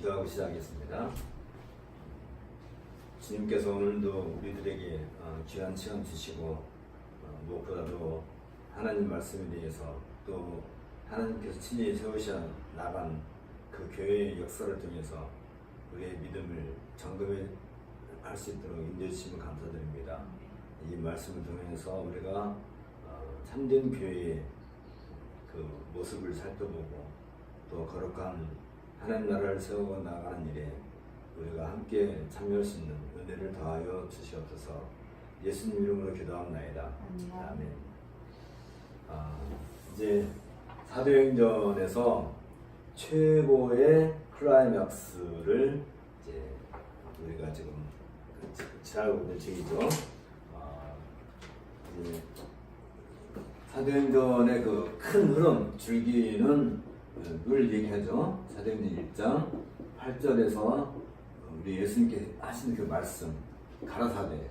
기도하고 시작하겠습니다. 주님께서 오늘도 우리들에게 귀한 시간 주시고 무엇보다도 하나님 말씀에 대해서 또 하나님께서 친히 세우셔 나간 그 교회의 역사를 통해서 우리의 믿음을 점검할 수 있도록 인도해 주시면 감사드립니다. 이 말씀을 통해서 우리가 참된 교회의 그 모습을 살펴보고 또 거룩한 하나님 나라를 세워 나가는 일에 우리가 함께 참여할 수 있는 은혜를 더하여 주시옵소서. 예수님 이름으로 기도합나이다. 아멘. 이제 사도행전에서 최고의 클라이맥스를 이제 우리가 지금 지나고 있는 중이죠. 이제 사도행전의 그 큰 흐름, 줄기는 늘 얘기하죠. 사도행전 1장 8절에서 우리 예수님께 하시는 그 말씀, 가라사대.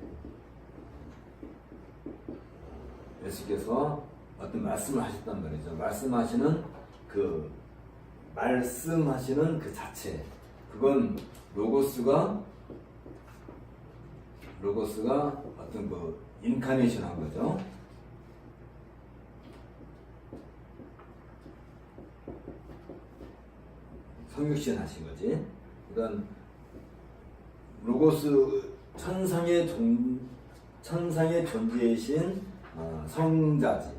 예수께서 어떤 말씀을 하셨단 말이죠. 말씀하시는 그 자체, 그건 로고스가 어떤 그 인카네이션 한 거죠. 성육신 하신 거지. 그러니까 로고스 천상의 존재이신 성자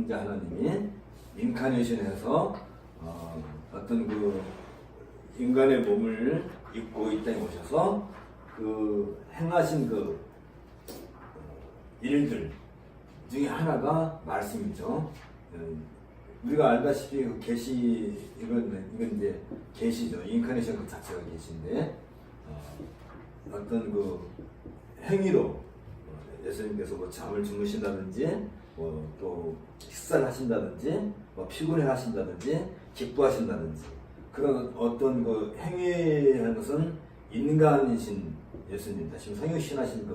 하나님이 인카네이션해서 어떤 그 인간의 몸을 입고 이 땅에 오셔서 그 행하신 그 일들 중에 하나가 말씀이죠. 우리가 알다시피 그 계시 이건 이제 계시죠. 인카네이션 그 자체가 계시인데 어떤 그 행위로 예수님께서 뭐 잠을 주무신다든지 또 식사를 하신다든지 피곤해 하신다든지 기뻐하신다든지 그런 어떤 그 행위하는 것은 인간이신 예수님, 다시 성육신하신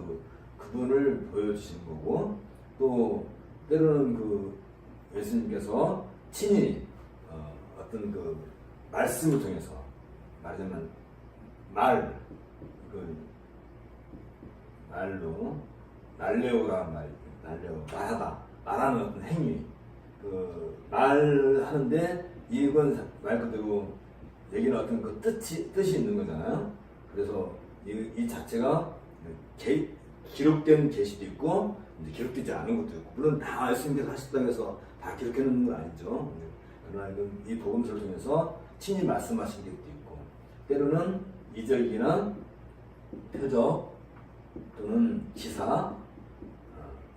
그분을 보여주시는 거고, 또 때로는 그 예수님께서 친히 어떤 그 말씀을 통해서 말하자면 말로 날레오라 말하는 어떤 행위, 그 말하는데 이건 말 그대로 얘기는 어떤 그 뜻이 있는 거잖아요. 그래서 이 자체가 기록된 계시도 있고 기록되지 않은 것도 있고, 물론 다 예수님께서 하셨다고 해서 다 기록해 놓는 건 아니죠. 그러나 이 복음서를 통해서 친히 말씀하신 것도 있고, 때로는 이절기나 표적 또는 기사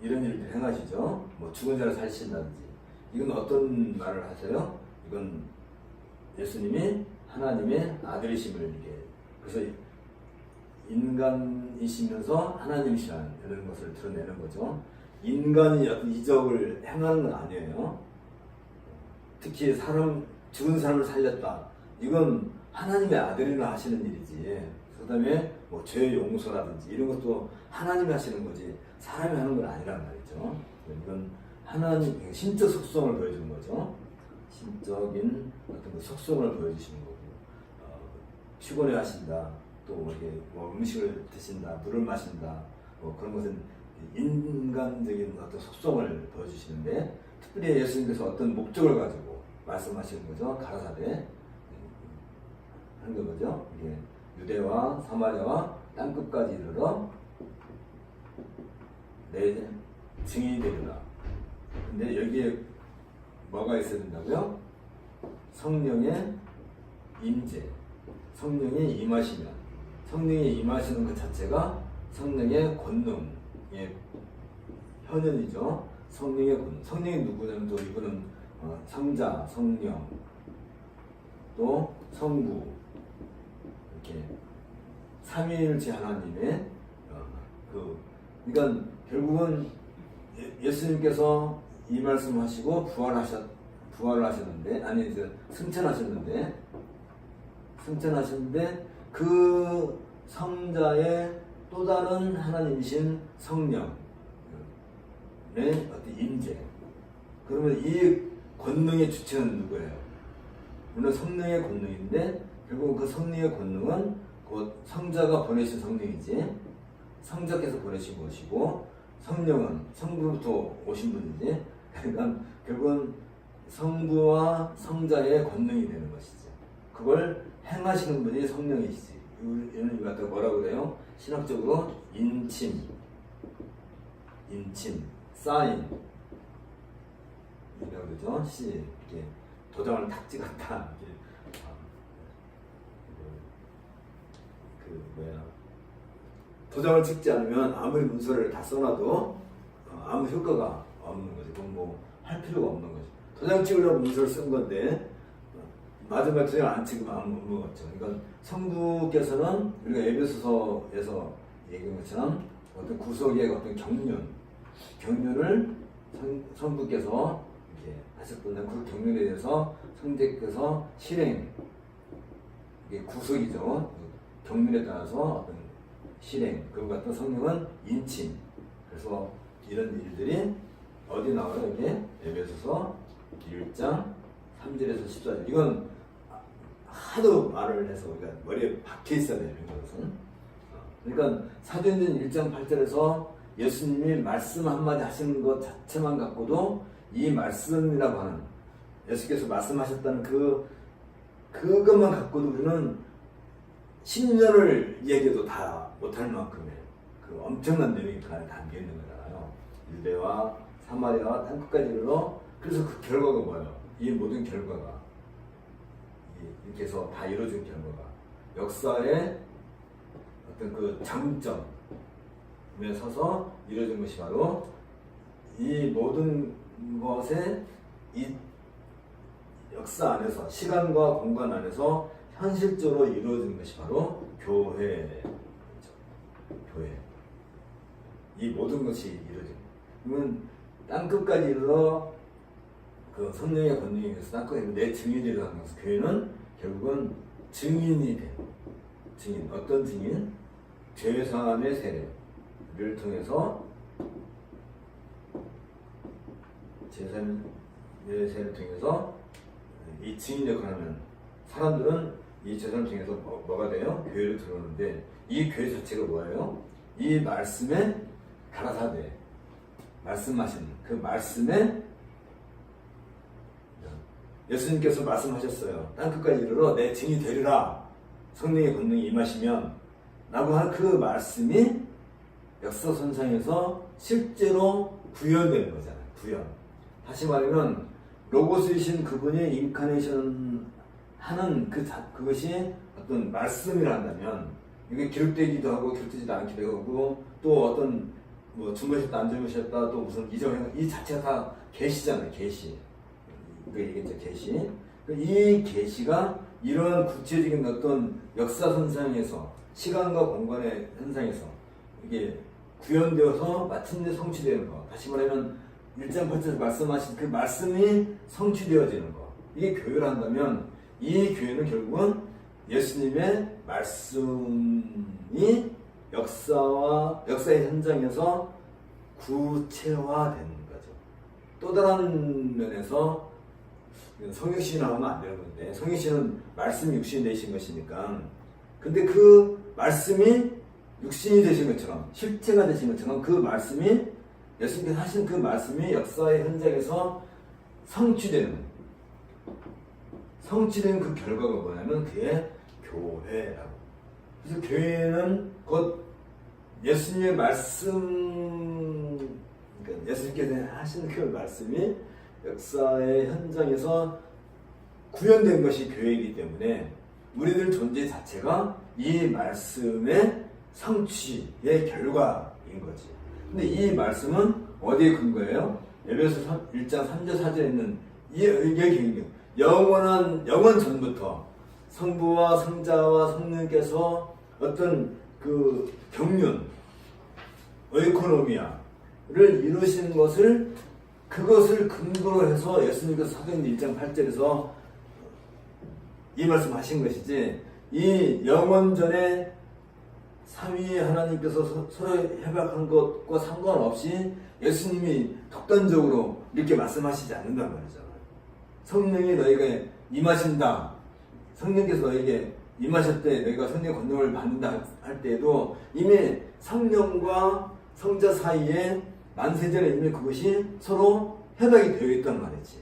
이런 일들 행하시죠. 뭐 죽은 자를 살리신다든지. 이건 어떤 말을 하세요? 이건 예수님이 하나님의 아들이심을 이렇게, 그래서 인간이시면서 하나님이시라는 이런 것을 드러내는 거죠. 인간이 어떤 이적을 행하는 건 아니에요. 특히 죽은 사람을 살렸다. 이건 하나님의 아들이나 하시는 일이지. 그 다음에 뭐 죄 용서라든지 이런 것도 하나님이 하시는 거지 사람이 하는 건 아니란 말이죠. 이건 하나님 신적 속성을 보여주는 거죠. 신적인 어떤 그 속성을 보여주시는 거고, 피곤해 하신다, 또 이렇게 뭐 음식을 드신다, 물을 마신다, 뭐 그런 것은 인간적인 어떤 속성을 보여주시는데, 특별히 예수님께서 어떤 목적을 가지고 말씀하시는 거죠. 가라사대 하는 거죠. 이게 유대와 사마리아와 땅끝까지 이르러 내 증인이 되리라. 근데 여기에 뭐가 있어야 된다고요? 성령의 임재, 성령이 임하시면, 성령이 임하시는 것 자체가 성령의 권능의 현현이죠. 성령의 권능. 성령이 누구냐면 또 이분은 성자, 성령, 또 성부, 이렇게 삼위일체 하나님의 그러니까 결국은 예수님께서 이 말씀하시고 부활을 하셨는데, 아니 이제 승천하셨는데 그 성자의 또 다른 하나님이신 성령의 어떤 임재. 그러면 이 권능의 주체는 누구예요? 물론 성령의 권능인데 결국 그 성령의 권능은 곧 성자가 보내신 성령이지, 성자께서 보내신 것이고, 성령은 성부로부터 오신 분이지. 그러니까 결국은 성부와 성자의 권능이 되는 것이지. 그걸 행하시는 분이 성령이시지. 이는 이거 갖다 뭐라고 그래요? 신학적으로 인침, 사인 이라고 그러죠. 이렇게 도장을 탁 찍었다. 도장을 찍지 않으면 아무리 문서를 다 써놔도 아무 효과가 없는 거지. 그건 뭐 할 필요가 없는 거지. 도장 찍으려고 문서를 쓴 건데 마지막에 도장 안 찍으면 아무 의미가 없죠. 그러니까 성부께서는 우리가 에베소서에서 얘기한 것처럼 어떤 구속의 어떤 경륜을 성부께서 이렇게 하셨던 그 경륜에 대해서 성제께서 실행, 이게 구속이죠. 경륜에 따라서 어떤 실행, 그리고 같은 성령은 인침. 그래서 이런 일들이 어디 나와요? 이게 에베소서 1장 3절에서 14절. 이건 하도 말을 해서 우리가 머리에 박혀 있어야 돼요. 이런 것은. 그러니까 사도행전 1장 8절에서 예수님이 말씀 한마디 하시는 것 자체만 갖고도 이 말씀이라고 하는, 예수께서 말씀하셨다는 그것만 갖고도 우리는 10년을 얘기해도 다 못할 만큼의 그 엄청난 내용이 그 안에 담겨 있는 거잖아요. 유대와 사마리아와 땅끝까지 이르러. 그래서 그 결과가 뭐예요? 이 모든 결과가 이렇게 해서 다 이루어진 결과가 역사의 어떤 그 장점에 서서 이루어진 것이 바로 이 모든 것의 이 역사 안에서, 시간과 공간 안에서 현실적으로 이루어진 것이 바로 교회죠. 교회. 이 모든 것이 이루어진. 그러면 땅끝까지 이르러 그 성령의 권능에 의해서 땅끝에 내 증인이 되는 것은, 교회는 결국은 증인이 돼. 증인. 어떤 증인? 죄사함의 세례를 통해서, 죄사함의 세례를 통해서 이 증인 역할을 하면 사람들은 이 죄사함을 통해서 뭐가 돼요? 교회를 들어오는데, 이 교회 자체가 뭐예요? 이 말씀에 가라사대, 말씀하신 그 말씀에, 예수님께서 말씀하셨어요. 땅끝까지 이르러 내 증인이 되리라. 성령의 권능이 임하시면 라고 한 그 말씀이 역사선상에서 실제로 구현되는 거잖아요. 구현. 다시 말하면 로고스이신 그분이 인카네이션 하는 그것이 어떤 말씀이라 한다면, 이게 기록되기도 하고 기록되지도 않기도 하고, 또 어떤 뭐 주무셨다 안 주무셨다, 또 무슨 이 자체가 다 계시잖아요. 계시. 이게 이제 계시. 이 계시가 이러한 구체적인 어떤 역사선상에서, 시간과 공간의 현상에서 이게 구현되어서 마침내 성취되는 거. 다시 말하면 1장 8절에서 말씀하신 그 말씀이 성취되어지는 거. 이게 교회를 한다면, 이 교회는 결국은 예수님의 말씀이 역사의 현장에서 구체화되는 거죠. 또 다른 면에서 성육신을 하면 안 되는 건데, 성육신은 말씀이 육신이 되신 것이니까. 근데 그 말씀이 육신이 되신 것처럼, 실체가 되신 것처럼, 그 말씀이, 예수님께서 하신 그 말씀이 역사의 현장에서 성취되는 그 결과가 뭐냐면 그게 교회라고. 그래서 교회는 곧 예수님의 말씀, 그러니까 예수님께서 하신 그 말씀이 역사의 현장에서 구현된 것이 교회이기 때문에 우리들 존재 자체가 이 말씀의 성취의 결과인 거지. 근데 이 말씀은 어디에 근거예요? 에베소 1장 3절 4절에 있는 이게 영원 전부터 성부와 성자와 성령께서 어떤 그 경륜, 오이코노미아를 이루시는 것을, 그것을 근거로 해서 예수님께서 사도행전 1장 8절에서 이 말씀 하신 것이지, 이 영원전에 삼위의 하나님께서 서로 협약한 것과 상관없이 예수님이 독단적으로 이렇게 말씀하시지 않는단 말이잖아요. 성령이 너희에게 임하신다. 성령께서 너에게 임하실 때 내가 성령 권능을 받는다 할 때에도 이미 성령과 성자 사이에 만세전에 이미 그것이 서로 협약이 되어 있단 말이지.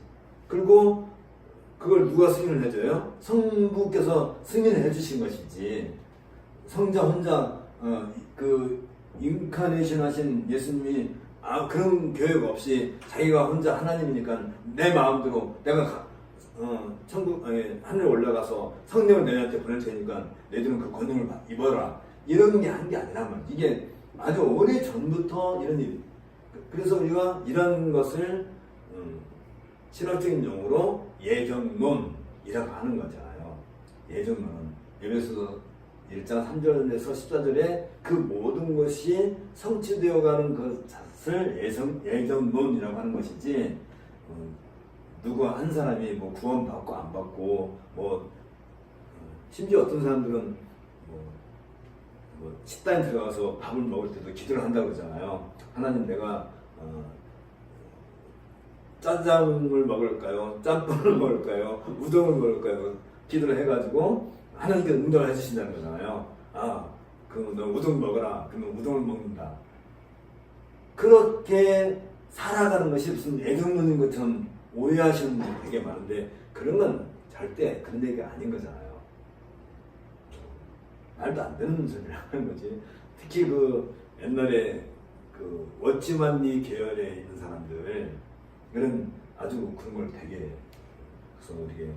그리고 그걸 누가 승인을 해줘요? 성부께서 승인을 해주신 것이지. 성자 혼자 그 인카네이션 하신 예수님이 그런 교육 없이 자기가 혼자 하나님이니까 내 마음대로 내가 천국 하늘에 올라가서 성령을 너희한테 보낼 테니까 너희들은 그 권능을 입어라, 이런 게 한 게 아니란 말이야. 이게 아주 오래 전부터 이런 일이. 그래서 우리가 이런 것을 신학적인 용어로 예정론이라고 하는 거잖아요. 예정론은 에베소서 1장 3절에서 14절에 그 모든 것이 성취되어 가는 것을 예정론이라고 하는 것이지, 누구 한 사람이 뭐 구원받고 안 받고, 심지어 어떤 사람들은 식당에 들어가서 밥을 먹을 때도 기도를 한다고 그러잖아요. 하나님, 내가 짜장을 먹을까요? 짬뽕을 먹을까요? 우동을 먹을까요? 기도를 해가지고 하나님께서 응답을 해주신다는 거잖아요. 그럼 너 우동 먹어라. 그러면 우동을 먹는다. 그렇게 살아가는 것이 무슨 예정론인 것처럼 오해하시는 분이 되게 많은데, 그런 건 절대 그런 얘기가 아닌 거잖아요. 말도 안 되는 소리를 하는 거지. 특히 그 옛날에 그 워치만니 계열에 있는 사람들, 그런 아주 그런 걸 되게, 그래서 우리게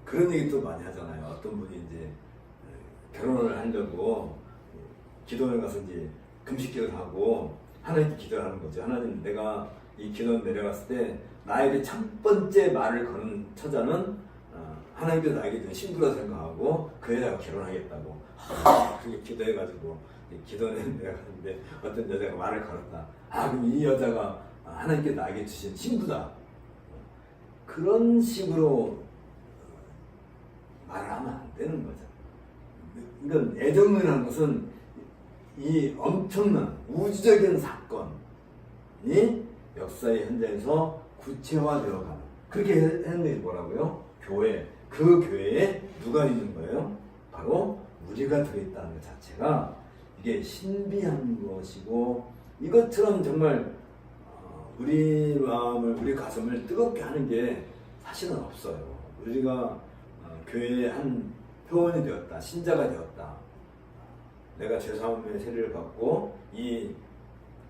그런 얘기도 많이 하잖아요. 어떤 분이 이제 결혼을 하려고 기도를 가서 이제 금식 기도를 하고 하나님께 기도를 하는 거죠. 하나님, 내가 이 기도를 내려갔을 때 나에게 첫 번째 말을 거는 처자는 하나님께서 나에게 준 신부라 생각하고 그 여자가 결혼하겠다고 그렇게 기도해가지고 기도를 내려갔는데 어떤 여자가 말을 걸었다. 그럼 이 여자가 하나님께 나에게 주신 신부다. 그런 식으로 말을 하면 안 되는 거죠. 그러니까 예정론이라는 것은 이 엄청난 우주적인 사건이 역사의 현장에서 구체화되어가는, 그렇게 했는데 뭐라고요? 교회. 그 교회에 누가 있는 거예요? 바로 우리가 들어있다는 것 자체가 이게 신비한 것이고, 이것처럼 정말 우리 마음을, 우리 가슴을 뜨겁게 하는 게 사실은 없어요. 우리가 교회의 한 회원이 되었다, 신자가 되었다, 내가 죄사함의 세례를 받고 이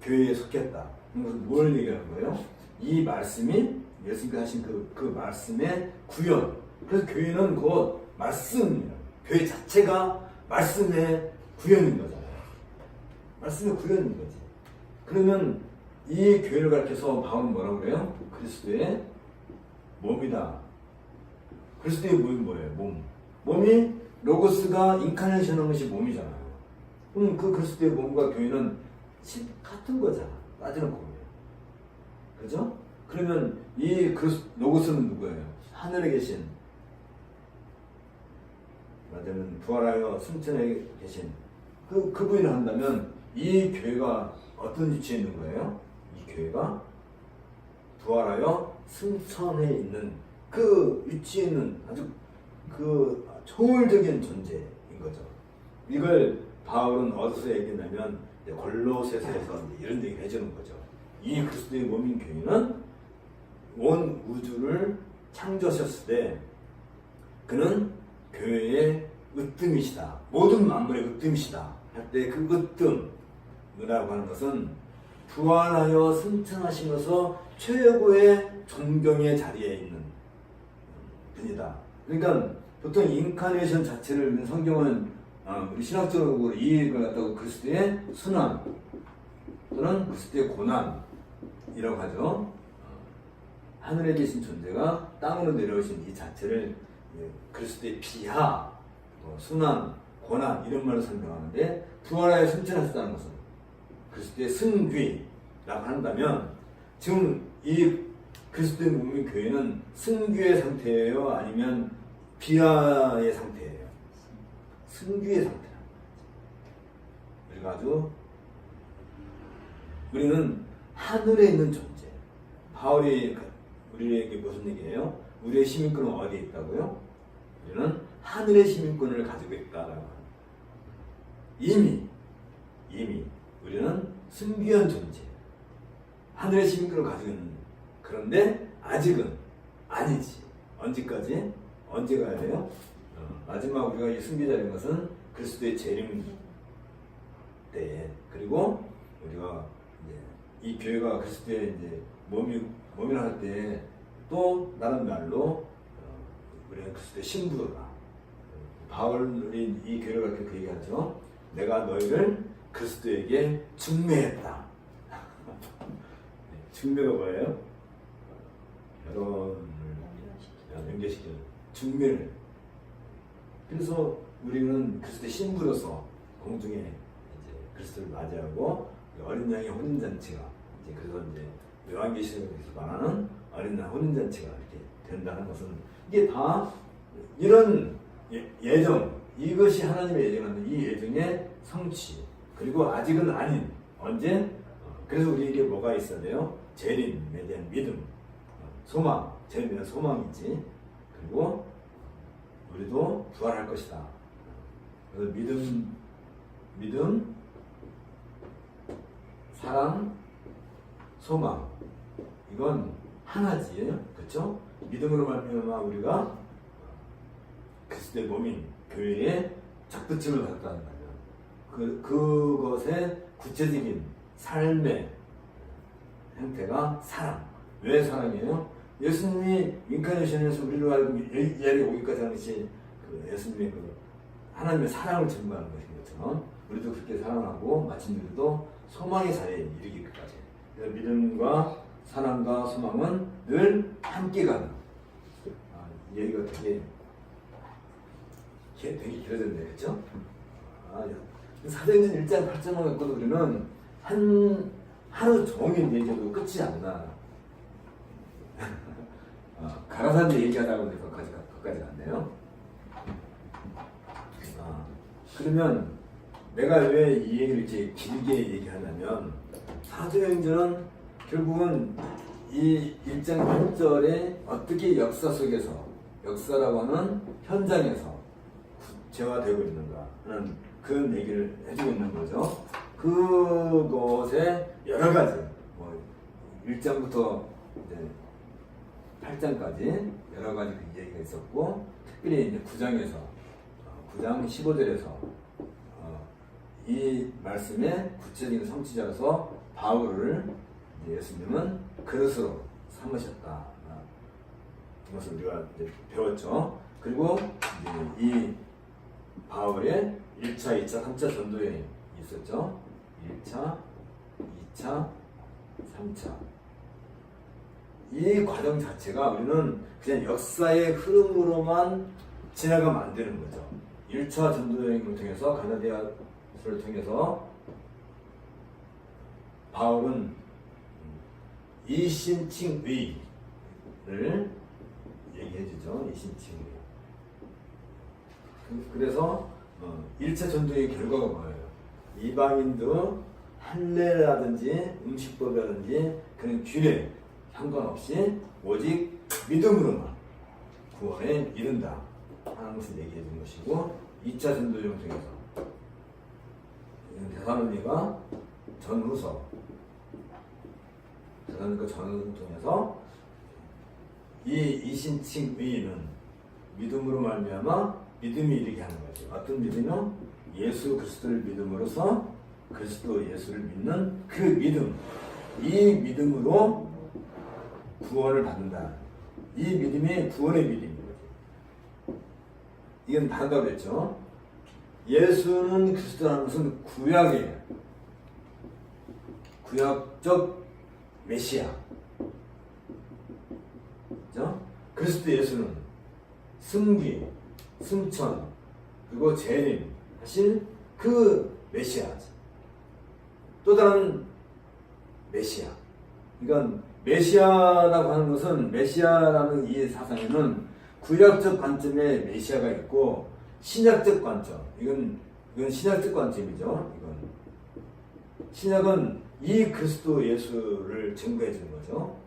교회에 속했다, 그것은 뭘 얘기하는 거예요? 이 말씀이 예수님께서 하신 그 말씀의 구현. 그래서 교회는 곧 말씀이에요. 교회 자체가 말씀의 구현인 거잖아요. 말씀의 구현인 거지. 그러면 이 교회를 가르쳐서 바울은 뭐라고 그래요? 그리스도의 몸이다. 그리스도의 몸이 뭐예요? 몸. 몸이 로고스가 인카네이션한 것이 몸이잖아요. 그럼 그 그리스도의 몸과 교회는 같은 거잖아. 따지는 거예요. 그죠? 그러면 이 로고스는 누구예요? 하늘에 계신, 말하자면 부활하여 승천에 계신 그분이 한다면 이 교회가 어떤 위치에 있는 거예요? 이 교회가 부활하여 승천에 있는 그 위치에 있는 아주 그 초월적인 존재인 거죠. 이걸 바울은 어디서 얘기했냐면 골로새서에서 이런 얘기를 해주는 거죠. 이 그리스도의 몸인 교회는 온 우주를 창조하셨을 때 그는 교회의 으뜸이시다. 모든 만물의 으뜸이시다 할 때 그 으뜸이라고 하는 것은 부활하여 승천하시면서 최고의 존경의 자리에 있는 분이다. 그러니까 보통 인카네이션 자체를 성경은 우리 신학적으로 이해를 갖다가 그리스도의 순환 또는 그리스도의 고난이라고 하죠. 하늘에 계신 존재가 땅으로 내려오신 이 자체를 그리스도의 비하, 순환, 고난 이런 말로 설명하는데, 부활하여 승천하셨다는 것은 그리스도의 승귀라고 한다면 지금 이 그리스도의 몸인 교회는 승귀의 상태예요? 아니면 비하의 상태예요? 승귀의 상태라는 거죠. 그래가지고 우리는 하늘에 있는 존재. 바울이 우리에게 무슨 얘기예요? 우리의 시민권은 어디에 있다고요? 하늘의 시민권을 가지고 있다라고 합니다. 이미 우리는 순귀한 존재, 하늘의 시민권을 가지고 있는, 그런데 아직은 아니지. 언제까지? 언제 가야 돼요? 마지막 우리가 이 순교자인 것은 그리스도의 재림 때에, 그리고 우리가 이제 이 교회가 그리스도의 이제 몸이라 할 때 또 다른 말로 우리는 그리스도의 신부다. 바울이 이 교회를 갖고 그 얘기하죠. 내가 너희를 그리스도에게 중매했다. 중매가 뭐예요? 결혼을 연계시키는 중매를. 그래서 우리는 그리스도의 신부로서 공중에 이제 그리스도를 맞이하고 어린 양의 혼인잔치가 이제, 그래서 이제 요한계시록에서 말하는 어린 양 혼인잔치가 이렇게 된다는 것은, 이게 다 이런 예정, 이것이 하나님의 예정하는 이 예정의 성취, 그리고 아직은 아닌, 언제? 그래서 우리에게 뭐가 있어야 돼요? 재림에 대한 믿음, 소망, 재림에 대한 소망이지. 그리고 우리도 부활할 것이다. 그래서 믿음, 사랑, 소망, 이건 하나지, 그렇죠? 믿음으로 말미암아 우리가 그리스도의 몸인 교회에 적부침을 받았다는 말이에요. 그것의 구체적인 삶의 형태가 사랑. 왜 사랑이에요? 예수님이 인카네이션에서 우리로 알고 이 자리에 오기까지 하는 것이 그 예수님의 그 하나님의 사랑을 증거하는 것인 것처럼, 우리도 그렇게 사랑하고 마침내 우리도 소망의 자리에 이르기까지. 그래서 믿음과 사랑과 소망은 늘 함께 가는. 이 얘기가 되게 길어졌네, 그렇죠? 사도행전 1장 8절만 갖고도 우리는 하루 종일 얘기해도 끝이 안 나. 가라사대 얘기하다 보니 거기까지 갔네요. 그러면 내가 왜 이 얘기를 이렇게 길게 얘기하냐면, 사도행전은 결국은 이 1장 8절에 어떻게 역사 속에서, 역사라고 하는 현장에서 구체화되고 있는가 하는 그런 얘기를 해주고 있는 거죠. 그것에 여러 가지, 1장부터 이제 8장까지 여러 가지 그 얘기가 있었고, 특별히 이제 9장에서 9장 15절에서 이 말씀의 구체적인 성취자로서 바울을 예수님은 그릇으로 삼으셨다. 이것을 우리가 이제 배웠죠. 그리고 이제 이 바울의 1차, 2차, 3차 전도여행이 있었죠. 1차, 2차, 3차. 이 과정 자체가 우리는 그냥 역사의 흐름으로만 지나가면 안 되는 거죠. 1차 전도여행을 통해서, 가나디아서를 통해서 바울은 이신칭의를 얘기해 주죠. 이신칭의. 그래서 1차 전도의 결과가 뭐예요? 이방인도 할례라든지 음식법이라든지 그런 규례 상관없이 오직 믿음으로만 구원에 이른다 하는 것을 얘기해 준 것이고, 2차 전도여행 통해서 데살로니가 전후서, 데살로니가 전후서를 통해서 이 이신칭의는 믿음으로 말미암아 믿음이 이르게 하는 거죠. 어떤 믿음이요? 예수 그리스도를 믿음으로써 그리스도 예수를 믿는 그 믿음, 이 믿음으로 구원을 받는다. 이 믿음이 구원의 믿음인 거지. 이건 다르다고 그랬죠. 예수는 그리스도라는 것은 구약이에요. 구약적 메시아. 그렇죠? 그리스도 예수는 승기, 승천, 그리고 재림 하신 그 메시아지. 또 다른 메시아. 그러니까 메시아라고 하는 것은, 메시아라는 이 사상에는 구약적 관점의 메시아가 있고 신약적 관점. 이건 신약적 관점이죠. 신약은 이 그리스도 예수를 증거해 주는 거죠.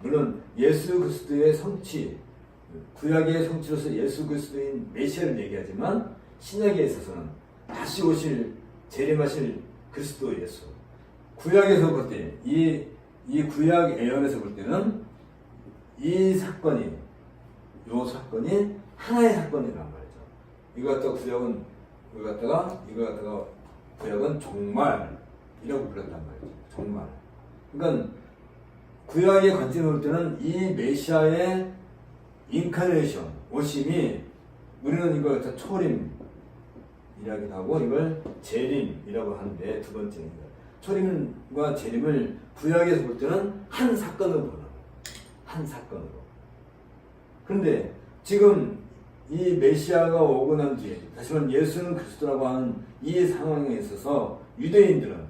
물론 예수 그리스도의 성취, 구약의 성취로서 예수 그리스도인 메시아를 얘기하지만 신약에 있어서는 다시 오실 재림하실 그리스도 예수. 구약에서 볼 때, 이 구약 예언에서 볼 때는 이 사건이, 요 사건이 하나의 사건이란 말이죠. 이거 갖다가 구약은 종말이라고 불렀단 말이죠. 종말. 그러니까 구약의 관점으로 볼 때는 이 메시아의 인카네이션, 오심이 우리는 이걸 갖다 초림이라기도 하고 이걸 재림이라고 하는데 두 번째입니다. 초림과 재림을 구약에서 볼 때는 한 사건으로 보는 거예요. 한 사건으로. 그런데 지금 이 메시아가 오고 난 뒤에 다시 말하면 예수는 그리스도라고 하는 이 상황에 있어서 유대교는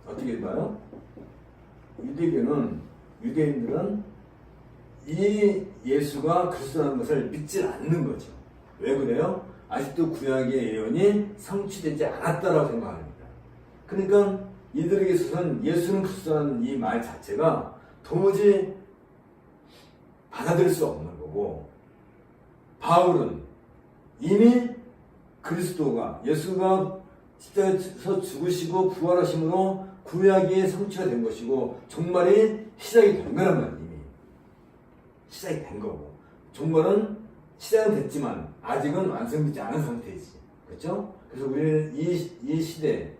어떻게 봐요? 유대인들은 이 예수가 그리스도라는 것을 믿지 않는 거죠. 왜 그래요? 아직도 구약의 예언이 성취되지 않았다라고 생각합니다. 그러니까 이들에게 있어서는 예수는 그리스도라는 이 말 자체가 도무지 받아들일 수 없는 거고, 바울은 이미 그리스도가 예수가 십자가에서 죽으시고 부활하심으로 구약이 성취가 된 것이고 종말이 시작이 된 거란 말이에요. 이미 시작이 된 거고, 종말은 시작은 됐지만 아직은 완성되지 않은 상태이지. 그렇죠? 그래서 우리는 이 시대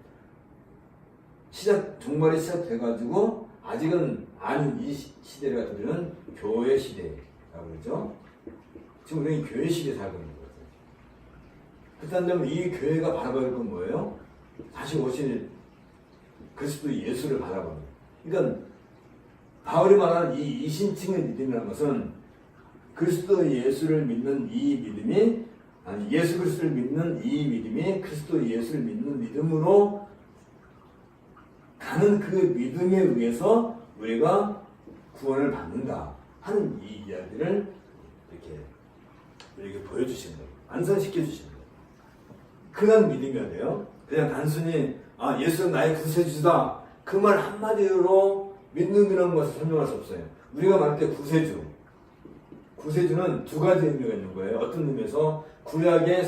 종말이 시작돼가지고 아직은 아닌 이 시대를 갖다 우리는 교회 시대라고 그러죠. 지금 우리는 교회 시대에 살고 있는 거죠. 그렇다면 이 교회가 바라볼 건 뭐예요? 다시 오실 그리스도 예수를 바라봅니다. 그러니까 바울이 말하는 이 이신칭의 믿음이라는 것은 그리스도 예수를 믿는 이 믿음이, 아니 예수 그리스도를 믿는 이 믿음이 그리스도 예수를 믿는 믿음으로 가는 그 믿음에 의해서 우리가 구원을 받는다 하는 이 이야기를 이렇게 우리에게 보여주시는 거예요. 완성시켜 주시는 거예요. 그런 믿음이어야 돼요. 그냥 단순히 예수는 나의 구세주다 그 말 한마디로 믿는다는 것을 설명할 수 없어요. 우리가 말할 때 구세주는 두 가지 의미가 있는 거예요. 어떤 의미에서 구약의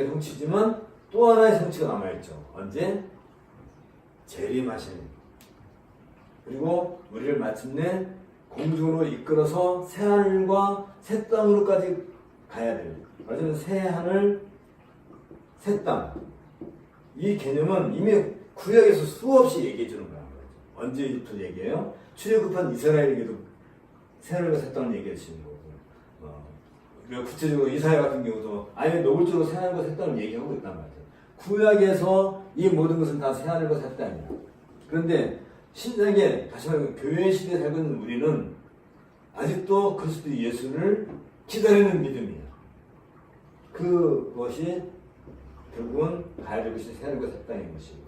성취지만 또 하나의 성취가 남아있죠. 언제? 재림하신, 그리고 우리를 마침내 공중으로 이끌어서 새하늘과 새 땅으로까지 가야 돼요. 말하자면 새하늘, 새 땅. 이 개념은 이미 구약에서 수없이 얘기해 주는 거란 말이죠. 언제부터 얘기해요? 출애굽한 이스라엘에게도 새하늘과 새 땅을 얘기해 주시는 거고, 구체적으로 이사야 같은 경우도 아예 노골적으로 새하늘과 새 땅을 얘기하고 있단 말이죠. 구약에서 이 모든 것은 다 새하늘과 새 땅이야. 그런데 신약에 다시 말하면 교회 시대에 살고 있는 우리는 아직도 그리스도 예수를 기다리는 믿음이야. 그것이 결국은 가야 될 것이 새하늘과 새 땅인 것이고,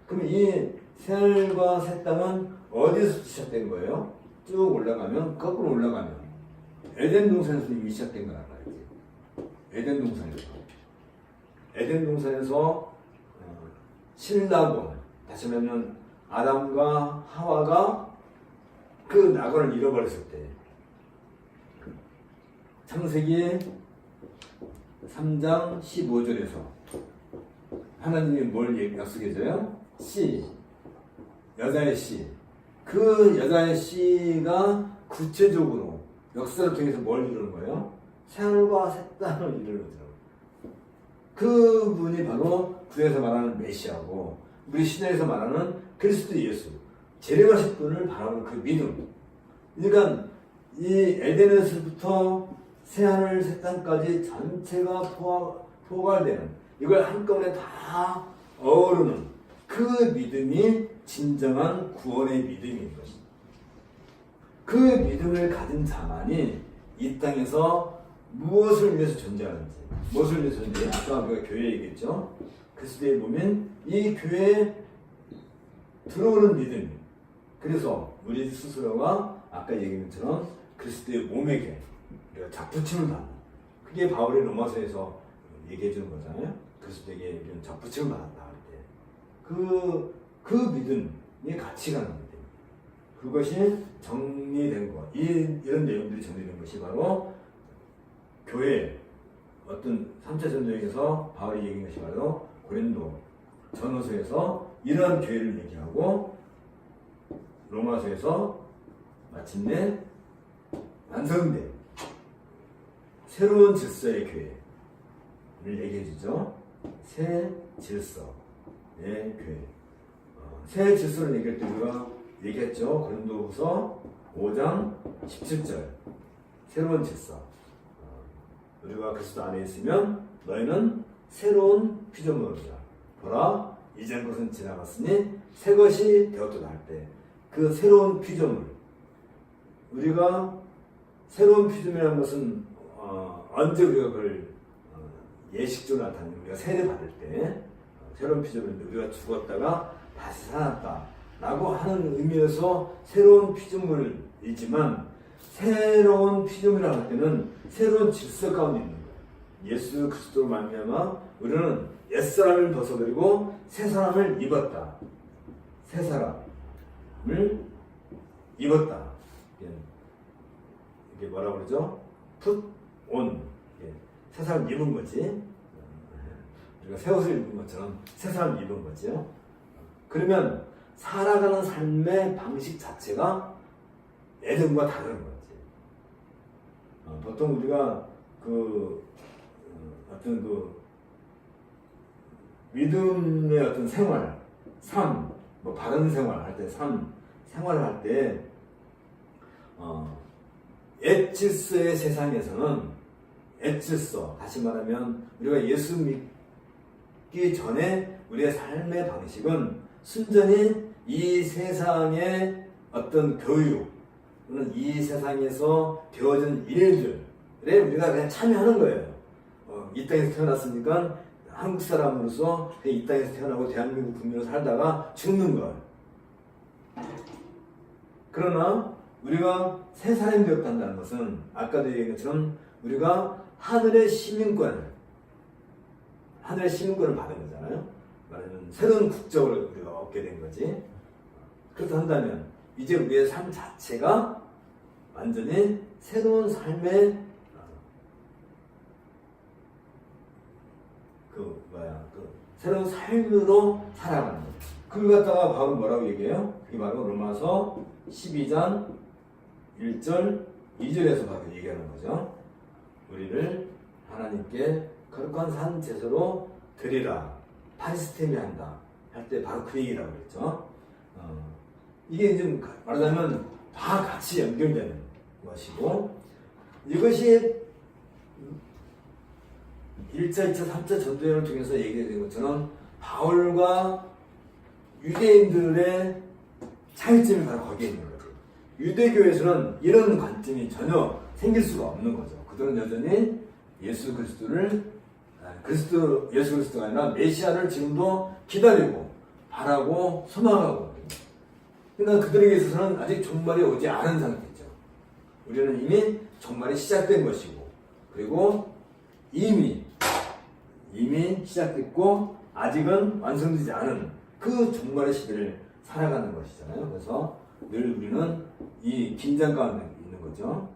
그럼 이 새하늘과 새 땅은 어디서 시작된 거예요? 쭉 올라가면, 거꾸로 올라가면 에덴 동산에서 이미 시작된 거란 말이지. 에덴 동산에서 신라곤, 다시 말하면 아담과 하와가 그 낙원을 잃어버렸을 때, 창세기 3장 15절에서 하나님이 뭘 약속해줘요? 씨, 여자의 씨. 그 여자의 씨가 구체적으로 역사를 통해서 뭘 이루는 거예요? 새하늘과 새 땅을 이루는 거죠. 그분이 바로 구약에서 말하는 메시아고, 우리 신약에서 말하는 그리스도 예수, 재림하실 분을 바라보는 그 믿음. 그러니까 이 에덴에서부터 새하늘 새 땅까지 전체가 포괄되는, 이걸 한꺼번에 다 어우르는 그 믿음이 진정한 구원의 믿음인 것입니다. 그 믿음을 가진 자만이 이 땅에서 무엇을 위해서 존재하는지, 무엇을 위해서 존재해? 아까 우리가 교회 얘기했죠. 그리스도의 몸인 이 교회에 들어오는 믿음. 그래서 우리 스스로가 아까 얘기한 것처럼 그리스도의 몸에게 우리가 잡붙임을 받는, 그게 바울의 로마서에서 얘기해 주는 거잖아요. 그리스도에게 이런 잡붙임을 받았다 할 때 그 믿음이 같이 가는 믿음. 그것이 정리된 것. 이런 내용들이 정리된 것이 바로 교회 어떤 3차 전도행에서 바울이 얘기한 것이 바로 고린도 전후서에서 이러한 교회를 얘기하고 로마서에서 마침내 완성된 새로운 질서의 교회를 얘기해 주죠. 새 질서의 교회. 새 질서를 얘기할 때 우리가 얘기했죠. 고린도후서 5장 17절. 새로운 질서. 우리가 그리스도 안에 있으면 너희는 새로운 피조물이다. 보라, 이전 것은 지나갔으니 새 것이 되었다 할 때 그 새로운 피조물. 우리가 새로운 피조물이라는 것은 언제 우리가 그걸 예식적으로 나타내는 우리가 세례 받을 때 새로운 피조물인데 우리가 죽었다가 다시 살았다 라고 하는 의미에서 새로운 피조물이지만 새로운 피조물이라고 할 때는 새로운 질서 가운데 있는 거예요. 예수 그리스도로 말미암아 우리는 옛사람을 벗어버리고 새 사람을 입었다. 새 사람을 입었다. 이게 뭐라고 그러죠? put on. 새 사람 입은 거지. 우리가 새 옷을 입은 것처럼 새 사람 입은 거죠. 그러면 살아가는 삶의 방식 자체가 예전과 다른 거지. 보통 우리가 어떤 믿음의 어떤 생활, 삶, 바른 생활 할 때, 생활을 할 때, 옛 질서의 세상에서는 옛 질서, 다시 말하면 우리가 예수 믿기 전에 우리의 삶의 방식은 순전히 이 세상의 어떤 교육 또는 이 세상에서 되어진 일들에 우리가 그냥 참여하는 거예요. 이 땅에서 태어났으니까 한국 사람으로서 이 땅에서 태어나고 대한민국 국민으로 살다가 죽는 것. 그러나 우리가 새 사람이 되었다는 것은 아까도 얘기한 것처럼 우리가 하늘의 시민권을 받은 거잖아요. 말하면 새로운 국적을 우리가 얻게 된 거지. 그렇다 한다면 이제 우리의 삶 자체가 완전히 새로운 삶의 새로운 삶으로 살아가는 거예요. 그걸 갖다가 바울은 뭐라고 얘기해요? 그게 바로 로마서 12장 1절 2절에서 바로 얘기하는 거죠. 우리를 하나님께 거룩한 산 제사로 드리라. 파리스테미 한다. 할 때 바로 그 얘기라고 그랬죠. 이게 좀 말하자면 다 같이 연결되는 것이고 이것이 1차, 2차, 3차 전도여행을 통해서 얘기된 것처럼 바울과 유대인들의 차이점이 바로 거기에 있는 거죠. 유대교에서는 이런 관점이 전혀 생길 수가 없는 거죠. 그들은 여전히 예수 그리스도가 아니라 메시아를 지금도 기다리고 바라고 소망하고. 그러나 그들에게 있어서는 아직 종말이 오지 않은 상태죠. 우리는 이미 종말이 시작된 것이고, 그리고 이미 시작됐고 아직은 완성되지 않은 그 종말의 시대를 살아가는 것이잖아요. 그래서 늘 우리는 이 긴장 가운데 있는 거죠.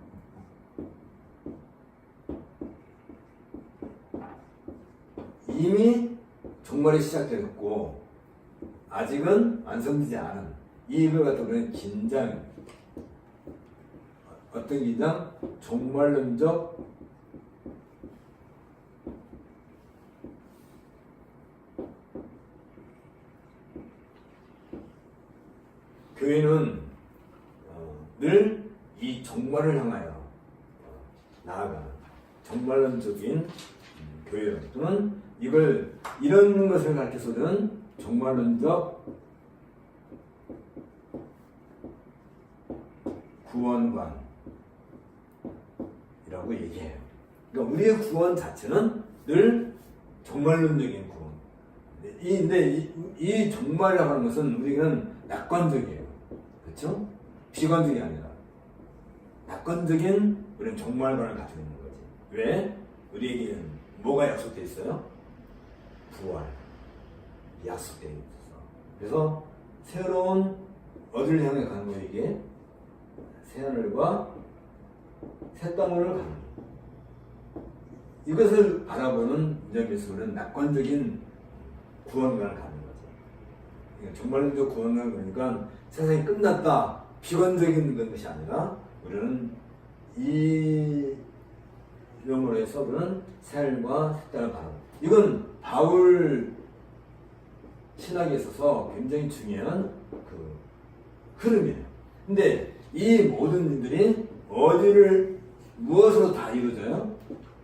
이미 종말이 시작됐고 아직은 완성되지 않은 이걸 갖다 우리는 긴장, 어떤 긴장? 종말론적 교회는 늘 이 종말을 향하여 나아가는 종말론적인 교회 또는 이런 것을 가르쳐서는 종말론적 구원관이라고 얘기해요. 그러니까 우리의 구원 자체는 늘 종말론적인 구원. 근데 이 종말이라고 하는 것은 우리는 낙관적이에요. 그렇죠? 비관적이 아니라 낙관적인 우리는 종말관을 가지고 있는 거지. 왜? 우리에게는 뭐가 약속되어 있어요? 부활. 약속되어 있어서. 그래서 새로운 어디를 향해 가는 거예요, 이게? 새하늘과 새 땅으로 가는 거예요. 이것을 바라보는 문제미술은 낙관적인 구원관을 가는 거죠. 정말로 구원을 그러니까 세상이 끝났다, 비관적인 것이 아니라 우리는 이 이름으로 해서 우리는 새하늘과 새 땅을 바라보는, 이건 바울 신학에 있어서 굉장히 중요한 그 흐름이에요. 근데 이 모든 일들이 무엇으로 다 이루어져요?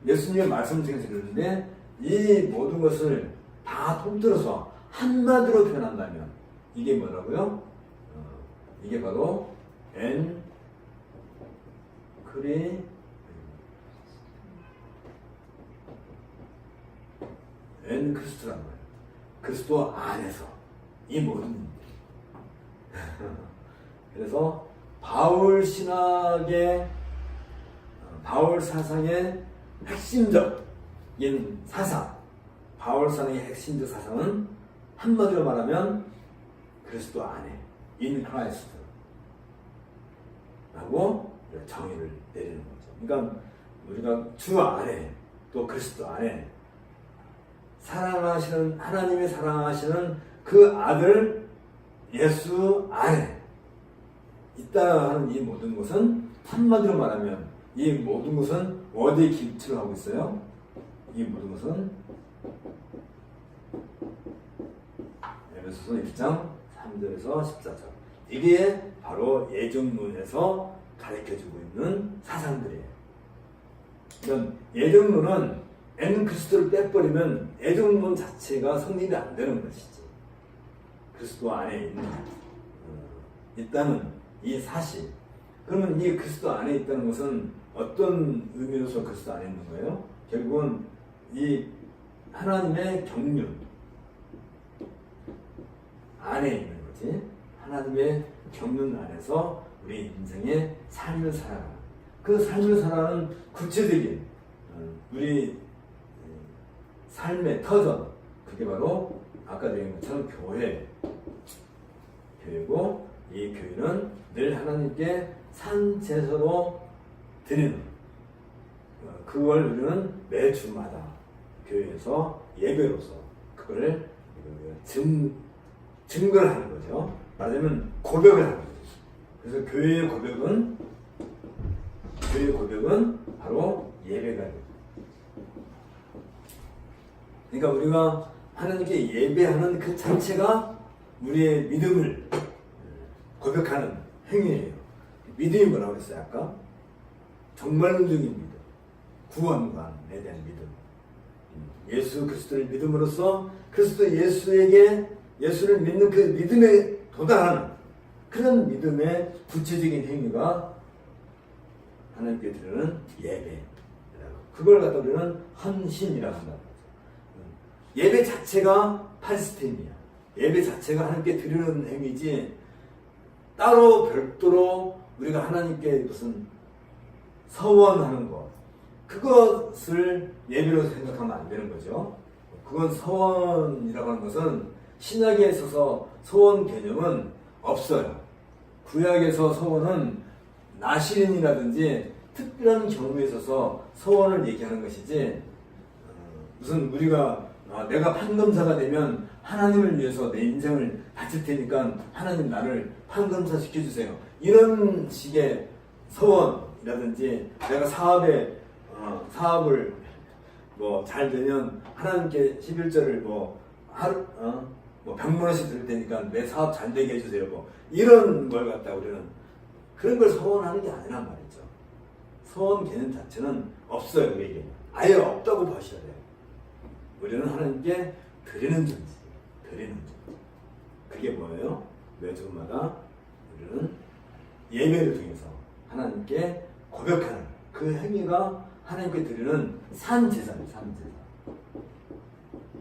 예수님의 말씀 중에서 그러는데, 이 모든 것을 다 통틀어서 한마디로 표현한다면 이게 뭐라고요? 이게 바로 크리스토라는 거예요. 그리스도 안에서 이 모든 일들. 그래서 바울 신학의 바울 사상의 핵심적인 사상, 바울 사상의 핵심적 사상은 한마디로 말하면 그리스도 안에 in Christ 라고 정의를 내리는 거죠. 그러니까 우리가 주 안에 또 그리스도 안에 사랑하시는, 하나님이 사랑하시는 그 아들 예수 안에 있다 하는 이 모든 것은 한마디로 말하면 이 모든 것은 어디에 기초를 하고 있어요? 이 모든 것은 에베소서 1장 3절에서 14절, 이게 바로 예정론에서 가르쳐주고 있는 사상들이에요. 이런 예정론은 N 그리스도를 빼버리면 예정론 자체가 성립이 안 되는 것이지. 그리스도 안에 있다는 이 사실. 그러면 이 그리스도 안에 있다는 것은 어떤 의미로서 그리스도 안에 있는 거예요? 결국은 이 하나님의 경륜 안에 있는 거지. 하나님의 경륜 안에서 우리 인생의 삶을 살아가는, 그 삶을 살아가는 구체적인 우리 삶의 터전, 그게 바로 아까 얘기한 것처럼 교회고, 이 교회는 늘 하나님께 산제사로 드리는, 그걸 우리는 매주마다 교회에서 예배로서 그걸 증거를 하는 거죠. 말하자면 고백을 하는 거죠. 그래서 교회의 고백은 바로 예배가 됩니다. 그러니까 우리가 하나님께 예배하는 그 자체가 우리의 믿음을 고백하는 행위예요. 믿음이 뭐라고 했어요 아까? 정말론적인 믿음, 구원관에 대한 믿음, 예수 그리스도를 믿음으로써 그리스도 예수를 믿는 그 믿음에 도달하는 그런 믿음의 구체적인 행위가 하나님께 드리는 예배라고, 그걸 갖다 우리는 헌신이라고 한다. 예배 자체가 팔스템이야. 예배 자체가 하나님께 드리는 행위지, 따로 별도로 우리가 하나님께 무슨 서원하는 것, 그것을 예배로 생각하면 안 되는 거죠. 그건 서원이라고 하는 것은 신약에 있어서 서원 개념은 없어요. 구약에서 서원은 나시린이라든지 특별한 경우에 있어서 서원을 얘기하는 것이지, 무슨 우리가 내가 판검사가 되면 하나님을 위해서 내 인생을 바칠 테니까 하나님 나를 판검사 시켜주세요, 이런 식의 서원이라든지, 내가 사업을 뭐 잘 되면 하나님께 11절을 뭐 100만원씩 드릴 테니까 내 사업 잘 되게 해주세요, 뭐 이런 걸 갖다 우리는 그런 걸 서원하는 게 아니란 말이죠. 서원 개념 자체는 없어요. 우리에게 아예 없다고 보셔야 돼요. 우리는 하나님께 드리는 존재. 그게 뭐예요? 매주마다 우리는 예배를 통해서 하나님께 고백하는 그 행위가 하나님께 드리는 산제사예요.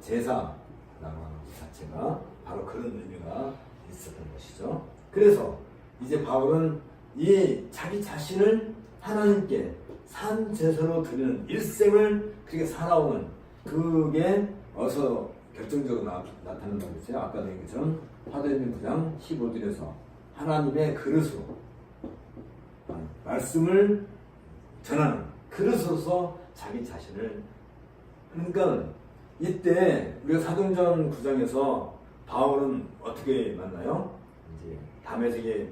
제사라고 하는 것 자체가 바로 그런 의미가 있었던 것이죠. 그래서 이제 바울은 이 자기 자신을 하나님께 산제사로 드리는 일생을 그렇게 살아오는, 그게 어서 결정적으로 나타난다고 했어요. 아까 얘기한 것처럼 사도행전 9장 15절에서 하나님의 그릇으로 말씀을 전하는 그릇으로서 자기 자신을, 그러니까 이때 우리가 사도행전 9장에서 바울은 어떻게 만나요? 이제 다메섹에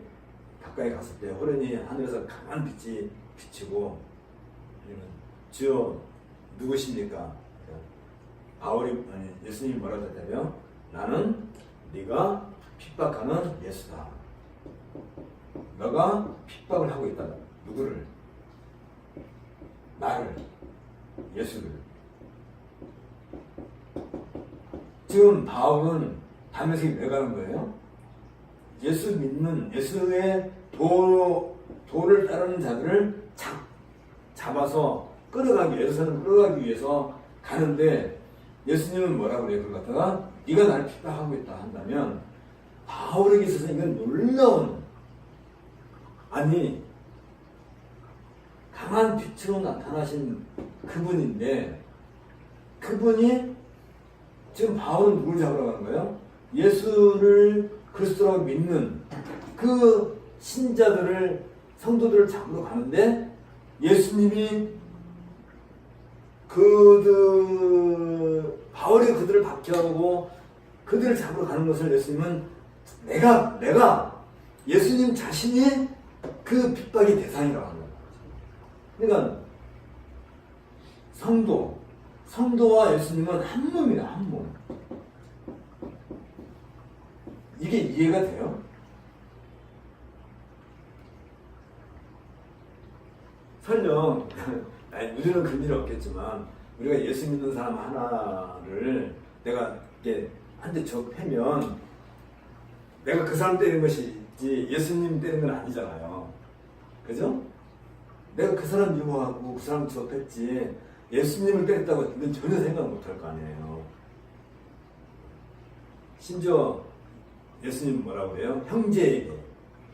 가까이 갔을 때 호련히 하늘에서 강한 빛이 비치고, 주여 누구십니까? 바울이, 예수님이 뭐라고 했다며? 나는 네가 핍박하는 예수다. 너가 핍박을 하고 있다. 누구를? 나를, 예수를. 지금 바울은 다메섹에 왜 가는 거예요? 예수 믿는, 예수의 도를 따르는 자들을 잡아서 끌어가기, 예루살렘 끌어가기 위해서 가는데, 예수님은 뭐라고 그래요? 그걸 갖다가 네가 나를 핍박하고 있다 한다면, 바울에게 있어서 이건 놀라운, 아니 강한 빛으로 나타나신 그분인데, 그분이 지금 바울은 누굴 잡으러 가는 거예요? 예수를 그리스도라고 믿는 그 신자들을, 성도들을 잡으러 가는데, 예수님이 바울이 그들을 박해하고 그들을 잡으러 가는 것을 예수님은 내가 예수님 자신이 그 핍박의 대상이라고 하는 거예요. 그러니까 성도와 예수님은 한 몸이다, 한 몸. 이게 이해가 돼요? 설령 우리는 그런 일이 없겠지만, 우리가 예수 믿는 사람 하나를 내가 이렇게 한 대 적 패면 내가 그 사람 때리는 것이지 예수님 때리는 건 아니잖아요. 그죠? 내가 그 사람 유혹하고 그 사람 적했지 예수님을 때렸다고 는 전혀 생각 못 할 거 아니에요. 심지어 예수님 뭐라고 해요? 형제에게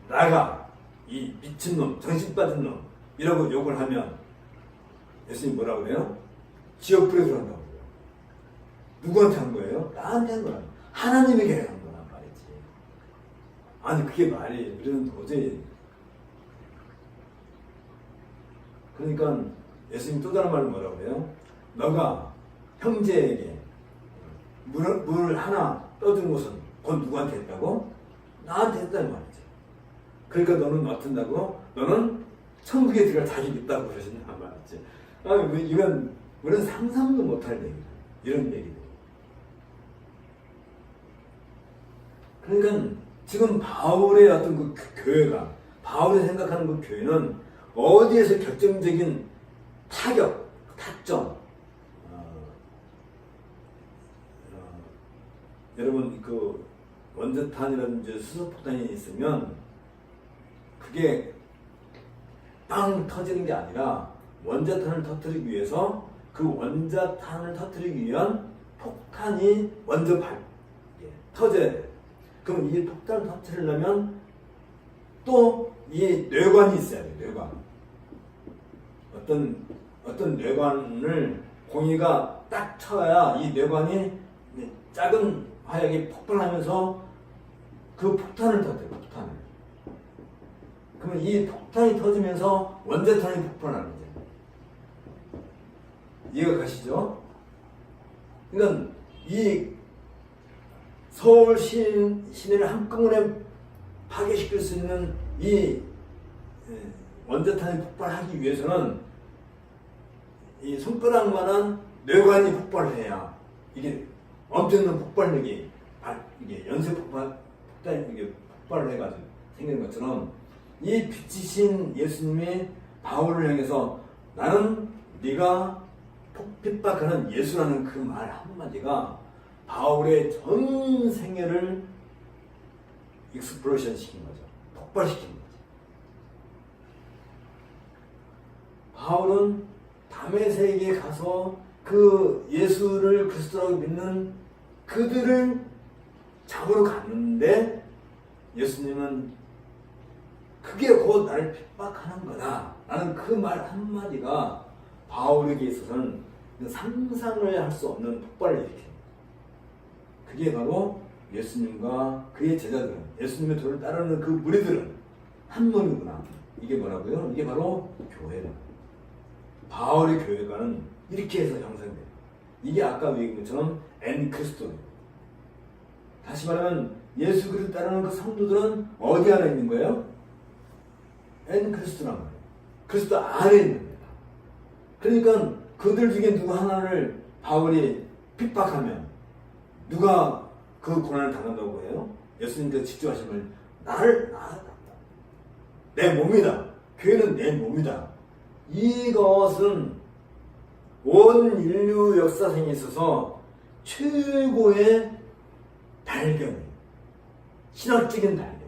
나가 이 미친놈, 정신 빠진 놈 이라고 욕을 하면 예수님 뭐라고 해요? 지옥 불에 들어간다고 해요. 누구한테 한 거예요? 나한테 한 거야. 하나님에게 한 거란 말이지. 아니 그게 말이, 우리는 도저히. 그러니까 예수님 또 다른 말은 뭐라고 해요? 너가 형제에게 물 하나 떠준 것은 그건 누구한테 했다고? 나한테 했다는 말이죠. 그러니까 너는 맡은다고? 너는 천국에 들어갈 자격이 있다고 그러신단 말이지. 이건 우리는 상상도 못할 얘기다. 이런 얘기들. 그러니까 지금 바울의 어떤 그 교회가, 바울이 생각하는 그 교회는 어디에서 결정적인 타점, 여러분 그 원자탄이라든지 수소폭탄이 있으면 그게 빵 터지는 게 아니라 원자탄을 터뜨리기 위해서 그 원자탄을 터뜨리기 위한 폭탄이 먼저 터져야 돼요. 그럼 이 폭탄을 터뜨리려면 또 이 뇌관이 있어야 돼요. 뇌관. 어떤 뇌관을 공이가 딱 쳐야 이 뇌관이 작은 화약이 폭발하면서 그 폭탄을 터뜨려요. 폭탄을. 그러면 이 폭탄이 터지면서 원자탄이 폭발하는 거죠. 이해가 가시죠? 그러니까 이 서울 시내를 한꺼번에 파괴시킬 수 있는 이 원자탄이 폭발하기 위해서는 이 손가락만한 뇌관이 폭발해야 이게 엄청난 폭발력이, 이게 연쇄 폭탄이 이게 폭발을 해가지고 생기는 것처럼, 이 빛이신 예수님이 바울을 향해서 나는 네가 핍박하는 예수라는 그 말 한마디가 바울의 전 생애를 익스플로션 시킨 거죠. 폭발시킨 거죠. 바울은 다메섹에 가서 그 예수를 그리스도라고 믿는 그들을 잡으러 갔는데, 예수님은 그게 곧 나를 핍박하는 거다 라는 그 말 한마디가 바울에게 있어서는 상상을 할 수 없는 폭발을 일으킵니다. 그게 바로 예수님과 그의 제자들은, 예수님의 도를 따르는 그 무리들은 한 몸이구나. 이게 뭐라고요? 이게 바로 교회다. 바울의 교회가는 이렇게 해서 형성돼요. 이게 아까 얘기한 것처럼 엔 크리스토예요. 다시 말하면 예수 그리스도 따르는 그 성도들은 어디 안에 있는 거예요? 엔 크리스토란 말이에요. 그리스도 안에 있는 거예요. 그러니까 그들 중에 누구 하나를 바울이 핍박하면 누가 그 고난을 당한다고 해요? 예수님께서 직접 하신 말, 내 몸이다. 교회는 내 몸이다. 이것은 온 인류 역사상에 있어서 최고의 발견이에요. 신학적인 발견.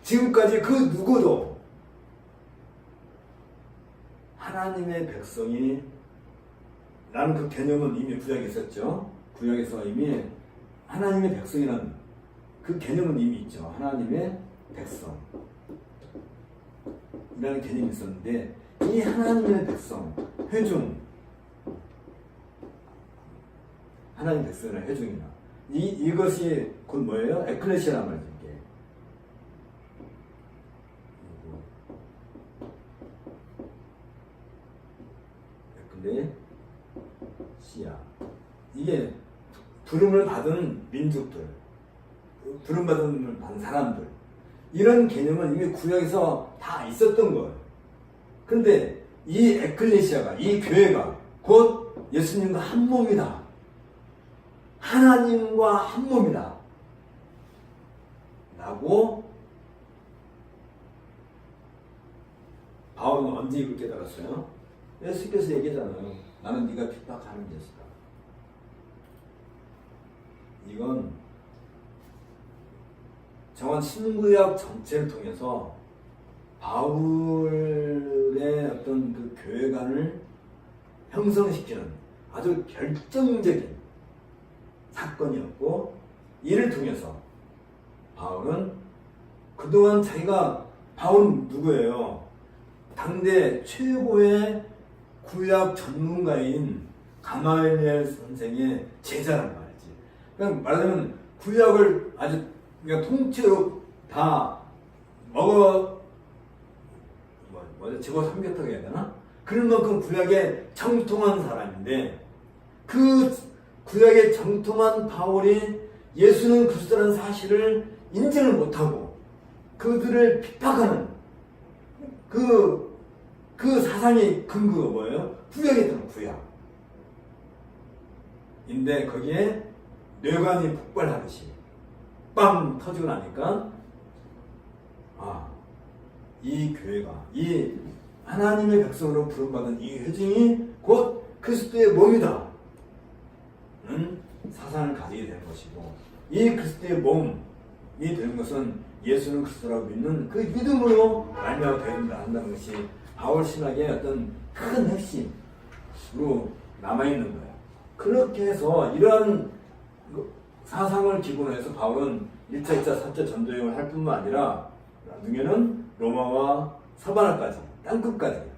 지금까지 그 누구도 하나님의 백성이 라는 그 개념은 이미 구약에 있었죠. 구약에서 이미 하나님의 백성이라는 그 개념은 이미 있죠. 하나님의 백성 이라는 개념이 있었는데 이 하나님의 백성, 회중, 하나님의 백성이나 회중이나 이것이 곧 뭐예요? 에클레시아란 말이죠. 에클레시아, 이게 부름을 받은 민족들, 부름받은 사람들, 이런 개념은 이미 구약에서 다 있었던 거예요. 그런데 이 에클레시아가, 이 교회가 곧 예수님과 한 몸이다. 하나님과 한 몸이다. 라고 바울은 언제 이걸 깨달았어요? 예수께서 얘기하잖아요. 나는 네가 핍박하는 자시다. 이건 정한 신구약 전체를 통해서 바울의 어떤 그 교회관을 형성시키는 아주 결정적인 사건이었고, 이를 통해서 바울은 그동안 바울은 누구예요? 당대 최고의 구약 전문가인 가말리엘 선생의 제자란 말이지. 그냥 말하자면 구약을 아주 그러니까 통째로 다 집어 삼켰다고 해야 되나? 그런 만큼 구약에 정통한 사람인데, 그 구약에 정통한 바울이 예수는 그리스도라는 사실을 인정을 못하고 그들을 핍박하는 그 사상의 근거가 뭐예요? 구약이었던 구약인데 거기에 뇌관이 폭발하듯이 빵 터지고 나니까 이 교회가, 이 하나님의 백성으로 부름받은 이 회중이 곧 그리스도의 몸이다 는 사상을 가지게 되는 것이고, 이 그리스도의 몸이 되는 것은 예수는 그리스도라고 믿는 그 믿음으로 말미암아 되어야 한다는 것이 바울 신학의 어떤 큰 핵심으로 남아있는 거예요. 그렇게 해서 이러한 사상을 기본으로 해서 바울은 1차, 2차, 4차 전도여행을 할 뿐만 아니라 나중에는 로마와 사바나까지, 땅끝까지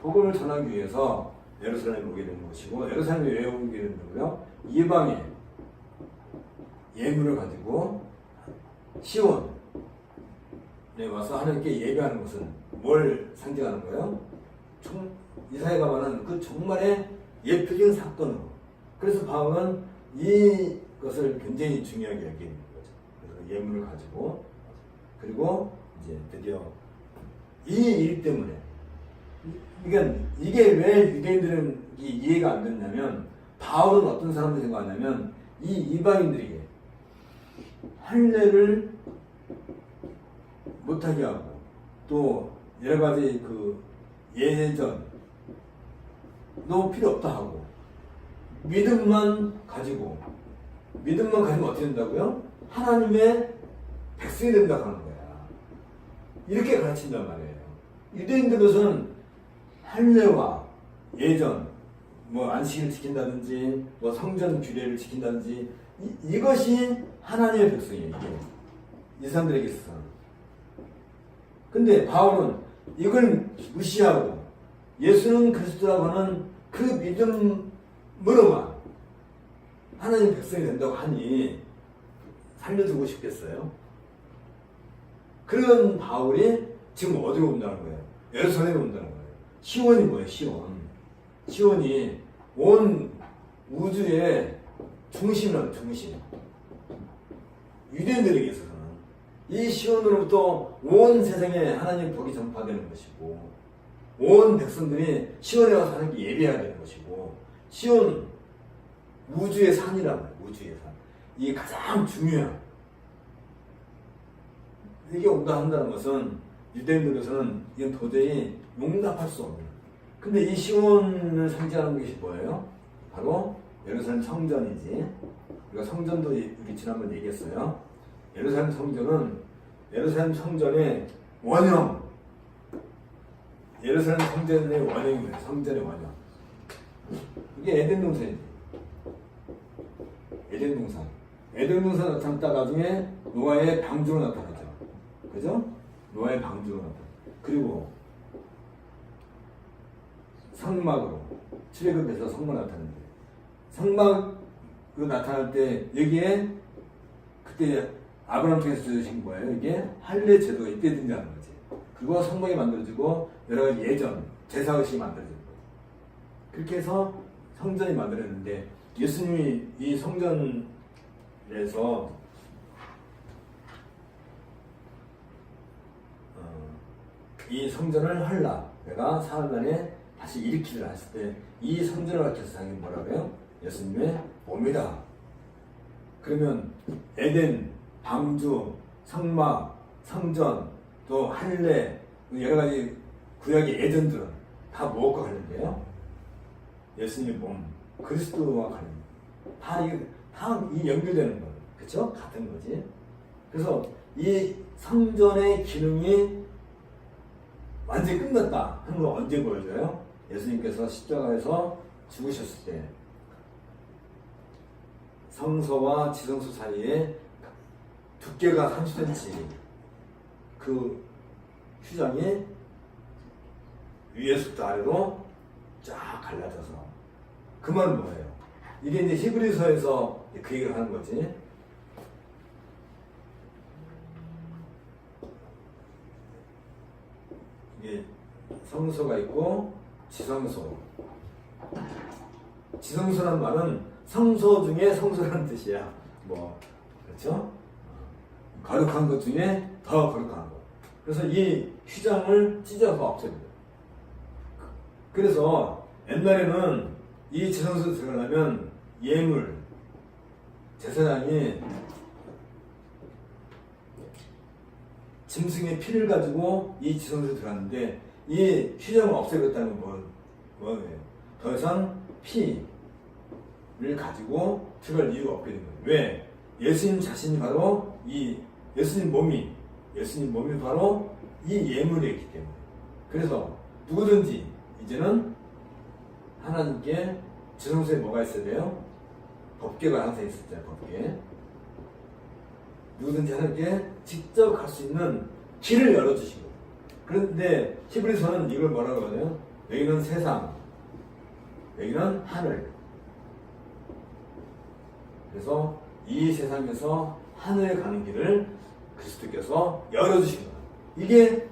복음을 전하기 위해서 예루살렘에 오게 된 것이고, 예루살렘에 왜 오게 된다고요? 이방의 예물을 가지고 시온에 와서 하나님께 예배하는 것은 뭘 상징하는 거예요? 이사야가 말하는 그 정말의 예표적인 사건으로. 그래서 바울은 이것을 굉장히 중요하게 여기는 거죠. 그래서 예물을 가지고, 그리고 이제 드디어 이 일 때문에, 그러니까 이게 왜 유대인들은 이해가 안 됐냐면, 바울은 어떤 사람을 생각하냐면 이 이방인들에게 할례를 못하게 하고, 또 여러 가지 그 예전 너 필요 없다 하고, 믿음만 가지면 어떻게 된다고요? 하나님의 백성이 된다고 하는 거야. 이렇게 가르친단 말이에요. 유대인들로서는 할례와 예전, 안식일을 지킨다든지, 성전 규례를 지킨다든지, 이것이 하나님의 백성이에요. 이 사람들에게 있어서. 근데 바울은 이걸 무시하고 예수는 그리스도라고 하는 그 믿음을 물어봐. 하나님 백성이 된다고 하니 살려두고 싶겠어요? 그런 바울이 지금 어디로 온다는 거예요? 예루살렘에 온다는 거예요. 시온이 뭐예요? 시온이 온 우주의 중심이라는 중심. 유대인들에게 있어서는 이 시온으로부터 온 세상에 하나님 복이 전파되는 것이고, 온 백성들이 시온에 와서 하나님께 예배해야 되는 것이고, 시온 우주의 산이란 말이에요. 우주의 산. 이게 가장 중요한, 이게 온다 한다는 것은 유대인들에서는 이건 도저히 용납할 수 없는. 근데 이 시온을 상징하는 것이 뭐예요? 바로 예루살렘 성전이지. 우리가 성전도 우리 지난번 얘기했어요. 예루살렘 성전은 예루살렘 성전의 원형, 예루살렘 성전의 원형이에요. 성전의 원형. 이게 에덴 동산이지. 에덴 동산. 에덴 동산 나타났다 나중에 노아의 방주로 나타나죠. 그죠? 노아의 방주로 나타나. 그리고 성막으로 출애굽해서 성막 나타나는데, 성막으로 나타날 때 여기에 그때 아브라함 통해서 주신 거예요. 이게 할례 제도가 이때 등장하는 거지. 그리고 성막이 만들어지고 여러 가지 예전 제사의식이 만들어지는 거예요. 그렇게 해서 성전이 만들어졌는데, 예수님이 이 성전에서 이 성전을 헐라, 내가 사흘 만에 다시 일으키리라 했을 때 이 성전을 가르쳐서 자기 뭐라고 해요? 예수님의 몸이다. 그러면 에덴, 방주, 성막, 성전, 또 할례, 여러 가지 구약의 예전들은 다 무엇과 관련돼요? 예수님의 몸, 그리스도와 관련. 다 이 연결되는 거예요. 그렇죠? 같은 거지. 그래서 이 성전의 기능이 완전히 끝났다 하는 걸 언제 보여줘요? 예수님께서 십자가에서 죽으셨을 때 성소와 지성소 사이에 두께가 30cm 그 휴장이 위에서부터 아래로 쫙 갈라져서, 그 말은 뭐예요? 이게 이제 히브리서에서 그 얘기를 하는 거지. 이게 성소가 있고 지성소. 지성소라는 말은 성소 중에 성소라는 뜻이야. 뭐 그렇죠? 거룩한 것 중에 더 거룩한 것. 그래서 이 휘장을 찢어서 없앱니다. 그래서 옛날에는 이 지성소에 들어가려면 예물, 제사장이 짐승의 피를 가지고 이 지성소에 들어갔는데, 이 휘장을 없애버렸다는 건 뭐예요? 더 이상 피를 가지고 들어갈 이유가 없게 된 거예요. 왜? 예수님 자신이 바로 이 예수님 몸이 바로 이 예물이었기 때문에. 그래서 누구든지 이제는 하나님께 지성소에 뭐가 있어야 돼요? 법궤가 항상 있었잖아요. 법궤. 누구든지 하나님께 직접 갈 수 있는 길을 열어주신 거예요. 그런데 히브리서는 이걸 뭐라고 하나요? 여기는 세상, 여기는 하늘. 그래서 이 세상에서 하늘에 가는 길을 그리스도께서 열어주신 거예요. 이게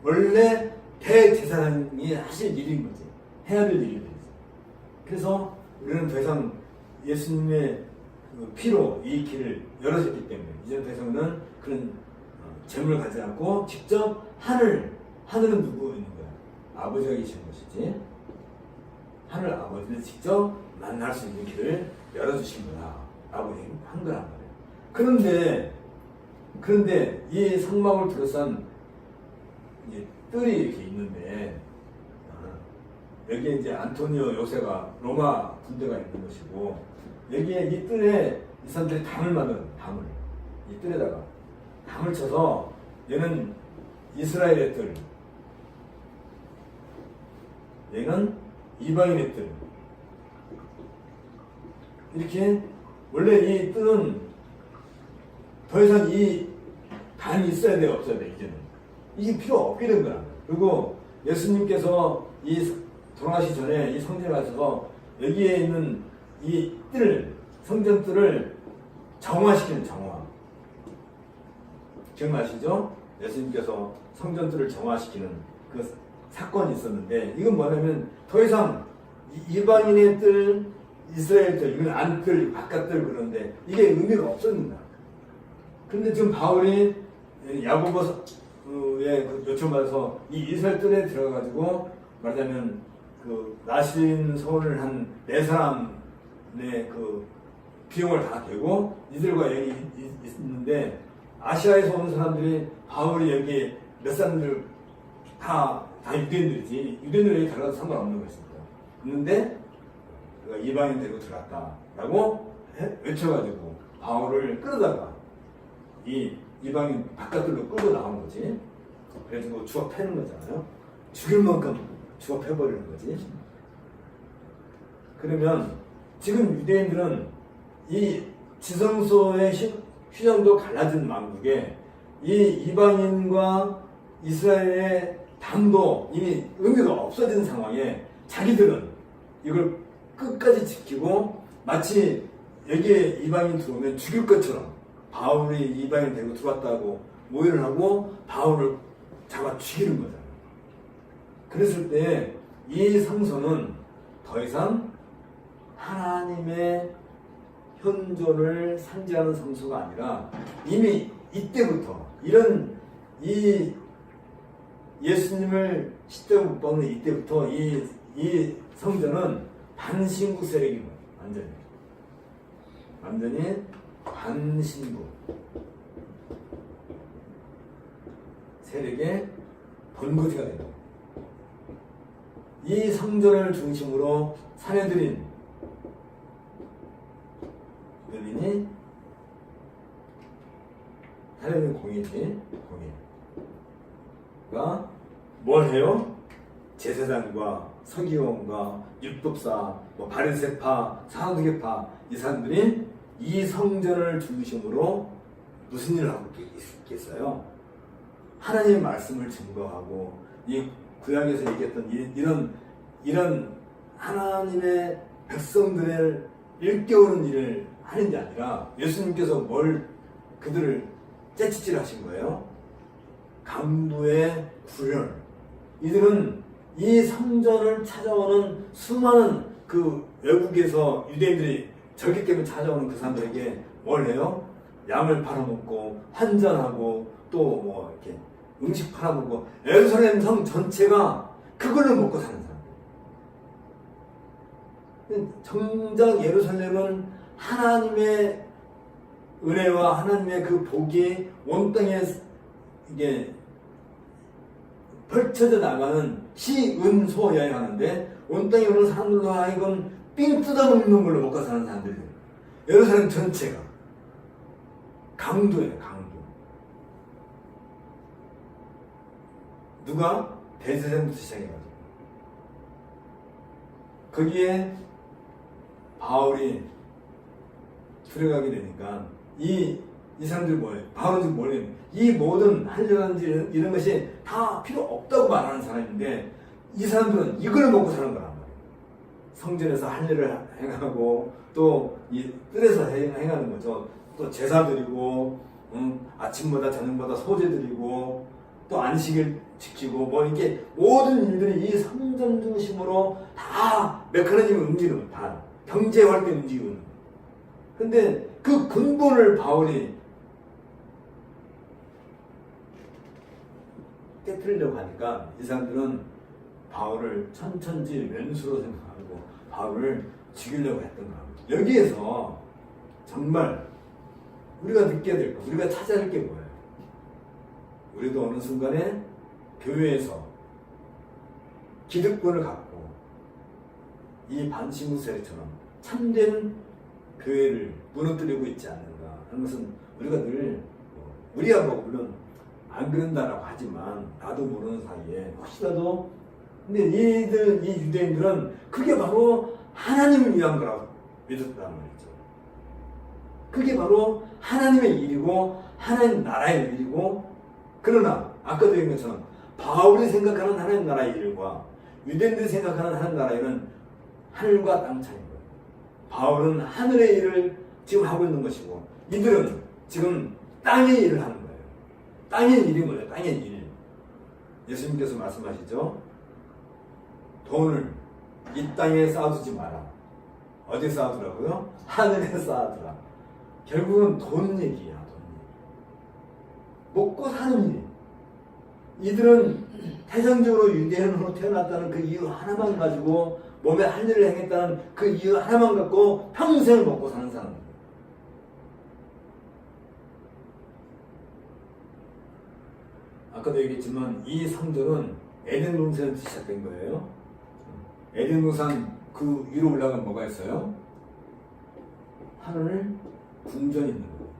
원래 대제사장이 하실 일인 거지. 해야 될 일인 거지. 그래서 우리는 더 이상 예수님의 피로 이 길을 열어줬기 때문에 이제는 더 이상은 그런 재물을 가지 않고 직접 하늘은 누구 있는 거야? 아버지가 계시는 것이지. 하늘 아버지를 직접 만날 수 있는 길을 열어주신 거야. 라고 한 거란 말이에요. 그런데 이 성막을 둘러싼 뜰이 이렇게 있는데, 여기에 이제 안토니오 요새가 로마 군대가 있는 것이고, 여기에 이 뜰에 이 사람들이 담을 만든 담을, 이 뜰에다가 담을 쳐서, 얘는 이스라엘의 뜰, 얘는 이방인의 뜰. 이렇게 원래 이 뜰은 더 이상 이 담이 있어야 돼, 없어야 돼, 이제는. 이게 필요 없게 된 거야. 그리고 예수님께서 이 돌아가시기 전에 이 성전에 가셔서 여기에 있는 이 뜰, 성전뜰을 정화시키는 정화. 기억나시죠? 예수님께서 성전뜰을 정화시키는 그 사건이 있었는데, 이건 뭐냐면 더 이상 이방인의 뜰, 이스라엘 뜰, 이건 안뜰, 바깥뜰 그러는데 이게 의미가 없었는다. 그런데 지금 바울이 야고보에 그 요청받아서 이 이스라엘 뜰에 들어가가지고 말하자면 그 나신 서원을 한 4사람의 그 비용을 다 대고 이들과 여기 있는데, 아시아에서 온 사람들이 바울이 여기 몇 사람들 다 유대인들이지, 유대인들 여기 들어가도 상관없는 것입니다. 있는데 이방인 데리고 들어갔다라고 외쳐가지고 바울을 끌어다가 이 이방인 바깥으로 끌고 나온 거지. 그래가지고 주워 패는 거잖아요. 죽일 만큼 주워 패버리는 거지. 그러면 지금 유대인들은 이 지성소의 휘장도 갈라진 망국에 이 이방인과 이스라엘의 담도 이미 의미가 없어진 상황에 자기들은 이걸 끝까지 지키고 마치 여기에 이방인 들어오면 죽일 것처럼 바울이 이방인 데리고 들어왔다고 모의를 하고 바울을 잡아 죽이는 거잖아요. 그랬을 때 이 성소는 더 이상 하나님의 현존을 상징하는 성소가 아니라 이미 이때부터 이런 이 예수님을 십자가 못 박는 이때부터 이 성전은 반신구 세력인 거예요. 완전히 반신구 세력의 본거지가 된다. 이 성전을 중심으로 사내들인 사내들인 공인이 공인가 뭘 해요? 제사장과 서기관과 율법사, 바리새파, 사두개파 이 사람들이 이 성전을 중심으로 무슨 일을 하고 있겠어요? 하나님의 말씀을 증거하고 이 구약에서 얘기했던 이런 하나님의 백성들을 일깨우는 일을 하는 게 아니라 예수님께서 뭘 그들을 째치질 하신 거예요? 강도의 구별. 이들은 이 성전을 찾아오는 수많은 그 외국에서 유대인들이 절기 때문에 찾아오는 그 사람들에게 뭘 해요? 양을 팔아먹고 환전하고 또 이렇게 음식 팔아먹고 예루살렘 성 전체가 그걸로 먹고 사는 사람들. 정작 예루살렘은 하나님의 은혜와 하나님의 그 복이 온 땅에 이게 펼쳐져 나가는 시은소 여행하는데 온 땅에 오는 사람들로 하여금 삥 뜯어먹는 걸로 먹고 사는 사람들이에요. 예루살렘 전체가 강도예요. 강도. 누가? 대제사장부터 시작해가지고 거기에 바울이 들어가게 되니까 이 사람들이 뭐예요? 바울은 지금 뭐예요? 이 모든 할례라든지 이런 것이 다 필요 없다고 말하는 사람인데 이 사람들은 이걸 먹고 사는 거란 말이에요. 성전에서 할례를 행하고 또 이 뜰에서 행하는 거죠. 또 제사 드리고 아침마다 저녁마다 소제 드리고 또 안식일 지키고 이게 모든 일들이 이 성전 중심으로 다 메커니즘이 움직이는 다 경제 활동이 움직이는. 근데 그 근본을 바울이 깨뜨리려고 하니까 이 사람들은 바울을 천천지 왼수로 생각하고 바울을 죽이려고 했던 거예요. 여기에서 정말 우리가 느껴야 될 거, 우리가 찾아야 할 게 뭐예요? 우리도 어느 순간에 교회에서 기득권을 갖고 이 반신구 세력처럼 참된 교회를 무너뜨리고 있지 않는가 하는 것은 우리가 늘 우리야 물론 안 그런다라고 하지만 나도 모르는 사이에 혹시라도 근데 이 유대인들은 그게 바로 하나님을 위한 거라고 믿었다는 말이죠. 그게 바로 하나님의 일이고 하나님 나라의 일이고 그러나 아까도 얘기한 것처럼 바울이 생각하는 하나님 나라의 일과 유대인들이 생각하는 하나님 나라에는 하늘과 땅 차이인 거예요. 바울은 하늘의 일을 지금 하고 있는 것이고 이들은 지금 땅의 일을 하는 거예요. 땅의 일이 뭐예요? 땅의 일. 예수님께서 말씀하시죠. 돈을 이 땅에 쌓아두지 마라. 어디 쌓아두라고요? 하늘에 쌓아두라. 결국은 돈 얘기야. 돈 얘기. 먹고 사는 일. 이들은 태생적으로 유대인으로 태어났다는 그 이유 하나만 가지고 몸에 할 일을 행했다는 그 이유 하나만 갖고 평생을 먹고 사는 사람들. 아까도 얘기했지만 이 성전은 에덴 동산에서 시작된 거예요. 에덴 동산 그 위로 올라가면 뭐가 있어요? 하늘 궁전이 있는 거예요.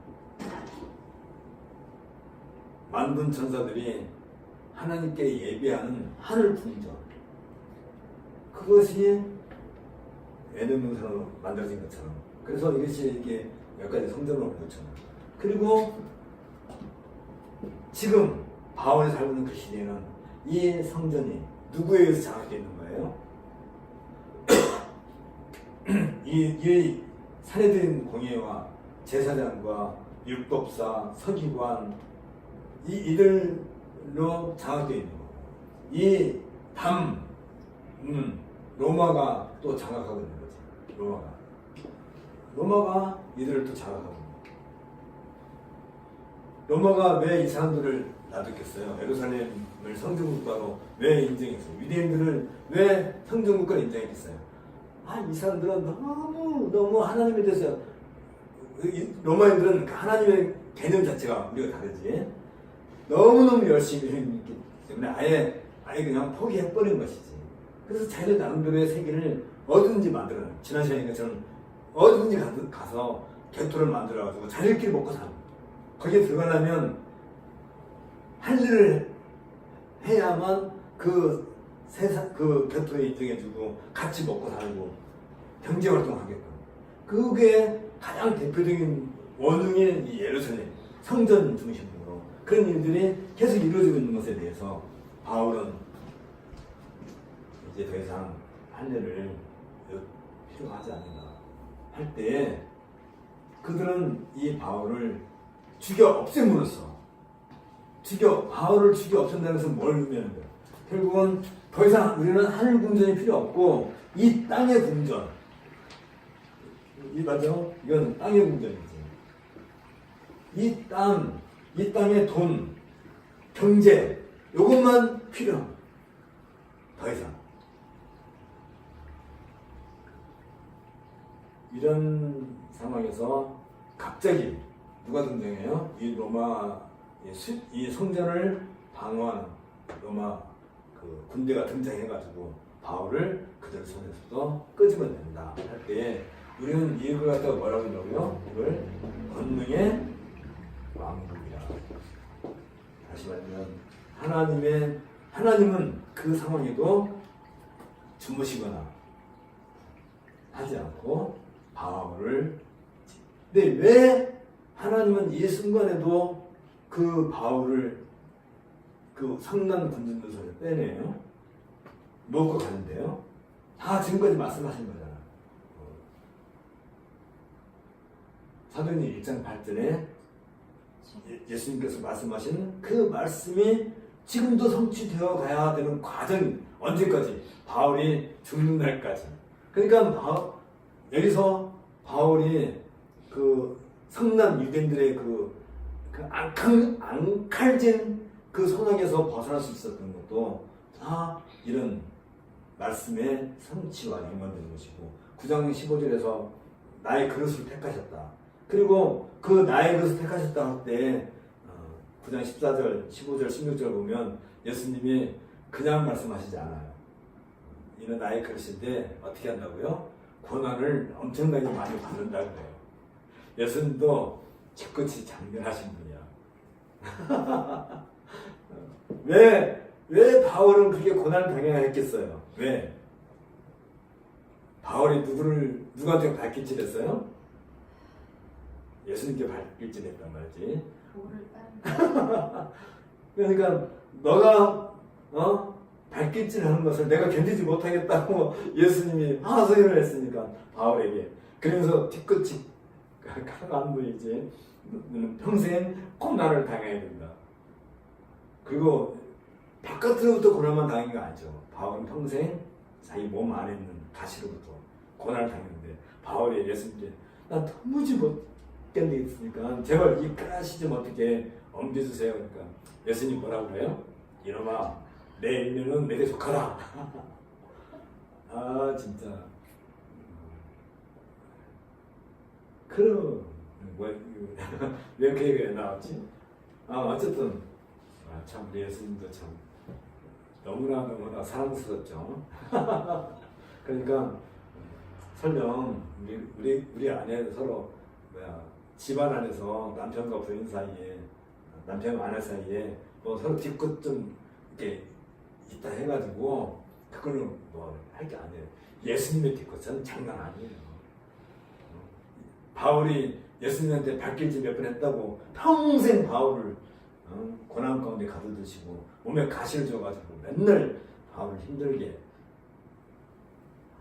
만군 천사들이 하나님께 예배하는 하늘 궁전. 그것이 에덴 동산으로 만들어진 것처럼. 그래서 이것이 이렇게 몇 가지 성전으로 그렇잖아요. 그리고 지금 바울이 살고 있는 그 시대에는 이 성전이 누구에 의해서 장악되어 있는 거예요? 이 사내들인 공예와 제사장과 율법사, 서기관 이들로 장악되어 있는 거예요. 이 로마가 또 장악하고 있는 거지. 로마가 이들을 또 장악하고 있는 거예요. 로마가 왜 이 사람들을 놔뒀겠어요? 예루살렘을 성전국가로 왜 인정했어요? 유대인들을 왜 성전국가로 인정했겠어요? 이 사람들은 너무 하나님에 대해서 로마인들은 하나님의 개념 자체가 우리가 다르지. 너무너무 열심히 했기 때문에 아예 그냥 포기해버린 것이지. 그래서 자기들 나름대로의 세계를 어디든지 만들어요. 지난 시간에 것처럼 어디든지 가서 개토를 만들어가지고 자기들끼리 먹고 사는 거예요. 거기에 들어가려면 할 일을 해야만 그 교토에 인정해주고 같이 먹고 살고 경제활동 하게끔. 그게 가장 대표적인 원흉인 이 예루살렘 성전 중심으로 그런 일들이 계속 이루어지고 있는 것에 대해서 바울은 이제 더 이상 할 일을 필요하지 않는다 할 때 그들은 이 바울을 죽여 없앰으로써 바울을 죽여 없앤다는 것은 뭘 의미하는 거예요? 결국은 더 이상 우리는 하늘 궁전이 필요 없고 이 땅의 궁전, 맞죠? 이건 땅의 궁전이지. 이 땅의 돈, 경제, 이것만 필요합니다. 더 이상. 이런 상황에서 갑자기 누가 등장해요? 이 로마 이 성전을 방어하는 로마 그 군대가 등장해가지고 바울을 그들 손에서도 끄집어낸다 할 때 우리는 이걸 갖다가 뭐라고 한다고요? 이걸 권능의 왕국이라. 다시 말하면 하나님은 그 상황에도 주무시거나 하지 않고 바울을. 근데 왜 하나님은 이 순간에도 그 바울을 그 성난 군전도서를 빼내요? 먹고 가는데요? 다 지금까지 말씀하신 거잖아. 사도행전 1장 8절에 예수님께서 말씀하신 그 말씀이 지금도 성취되어 가야 되는 과정이 언제까지? 바울이 죽는 날까지. 그러니까 여기서 바울이 그 성난 유대인들의 그 앙칼진 그 손아귀에서 벗어날 수 있었던 것도 다 이런 말씀의 성취와 연관되는 것이고 9장 15절에서 나의 그릇을 택하셨다. 그리고 그 나의 그릇을 택하셨다 할 때 9장 14절, 15절, 16절 보면 예수님이 그냥 말씀하시지 않아요. 이는 나의 그릇인데 어떻게 한다고요? 고난을 엄청나게 많이 받는다고 해요. 예수님도 뒤끝이 장렬하신 분이야. 왜 바울은 그렇게 고난을 당해야 했겠어요? 왜? 바울이 누구한테 발길질했어요? 예수님께 발길질했단 말이지. 그러니까 너가 발길질하는 것을 내가 견디지 못하겠다고 예수님이 하소연을 했으니까 바울에게. 그러면서 뒤끝이 안 보이지. 너는 평생 고난을 당해야 된다. 그리고 바깥으로부터 고난만 당한 게 아니죠. 바울은 평생 자기 몸 안에 있는 가시로부터 고난을 당했는데 바울이 예수님께 난 도무지 못 견디겠으니까 제발 이 가시 좀 어떻게 옮겨주세요. 그러니까 예수님 뭐라고 그래요? 이놈아 내 인류는 내게 속하라. 아 진짜 그럼 왜 이렇게 얘기가 나왔지? 어쨌든 참 우리 예수님도 참 너무나 사랑스럽죠. 그러니까 설령 우리 안에 서로 집안 안에서 남편과 부인 사이에 남편과 아내 사이에 뭐 서로 뒤끝 좀 이렇게 있다 해가지고 그거는 뭐 할 게 아니에요. 예수님의 뒤끝은 장난 아니에요. 바울이 예수님한테 발길질 몇 번 했다고 평생 바울을 고난 가운데 가두드시고 몸에 가시를 줘가지고 맨날 바울을 힘들게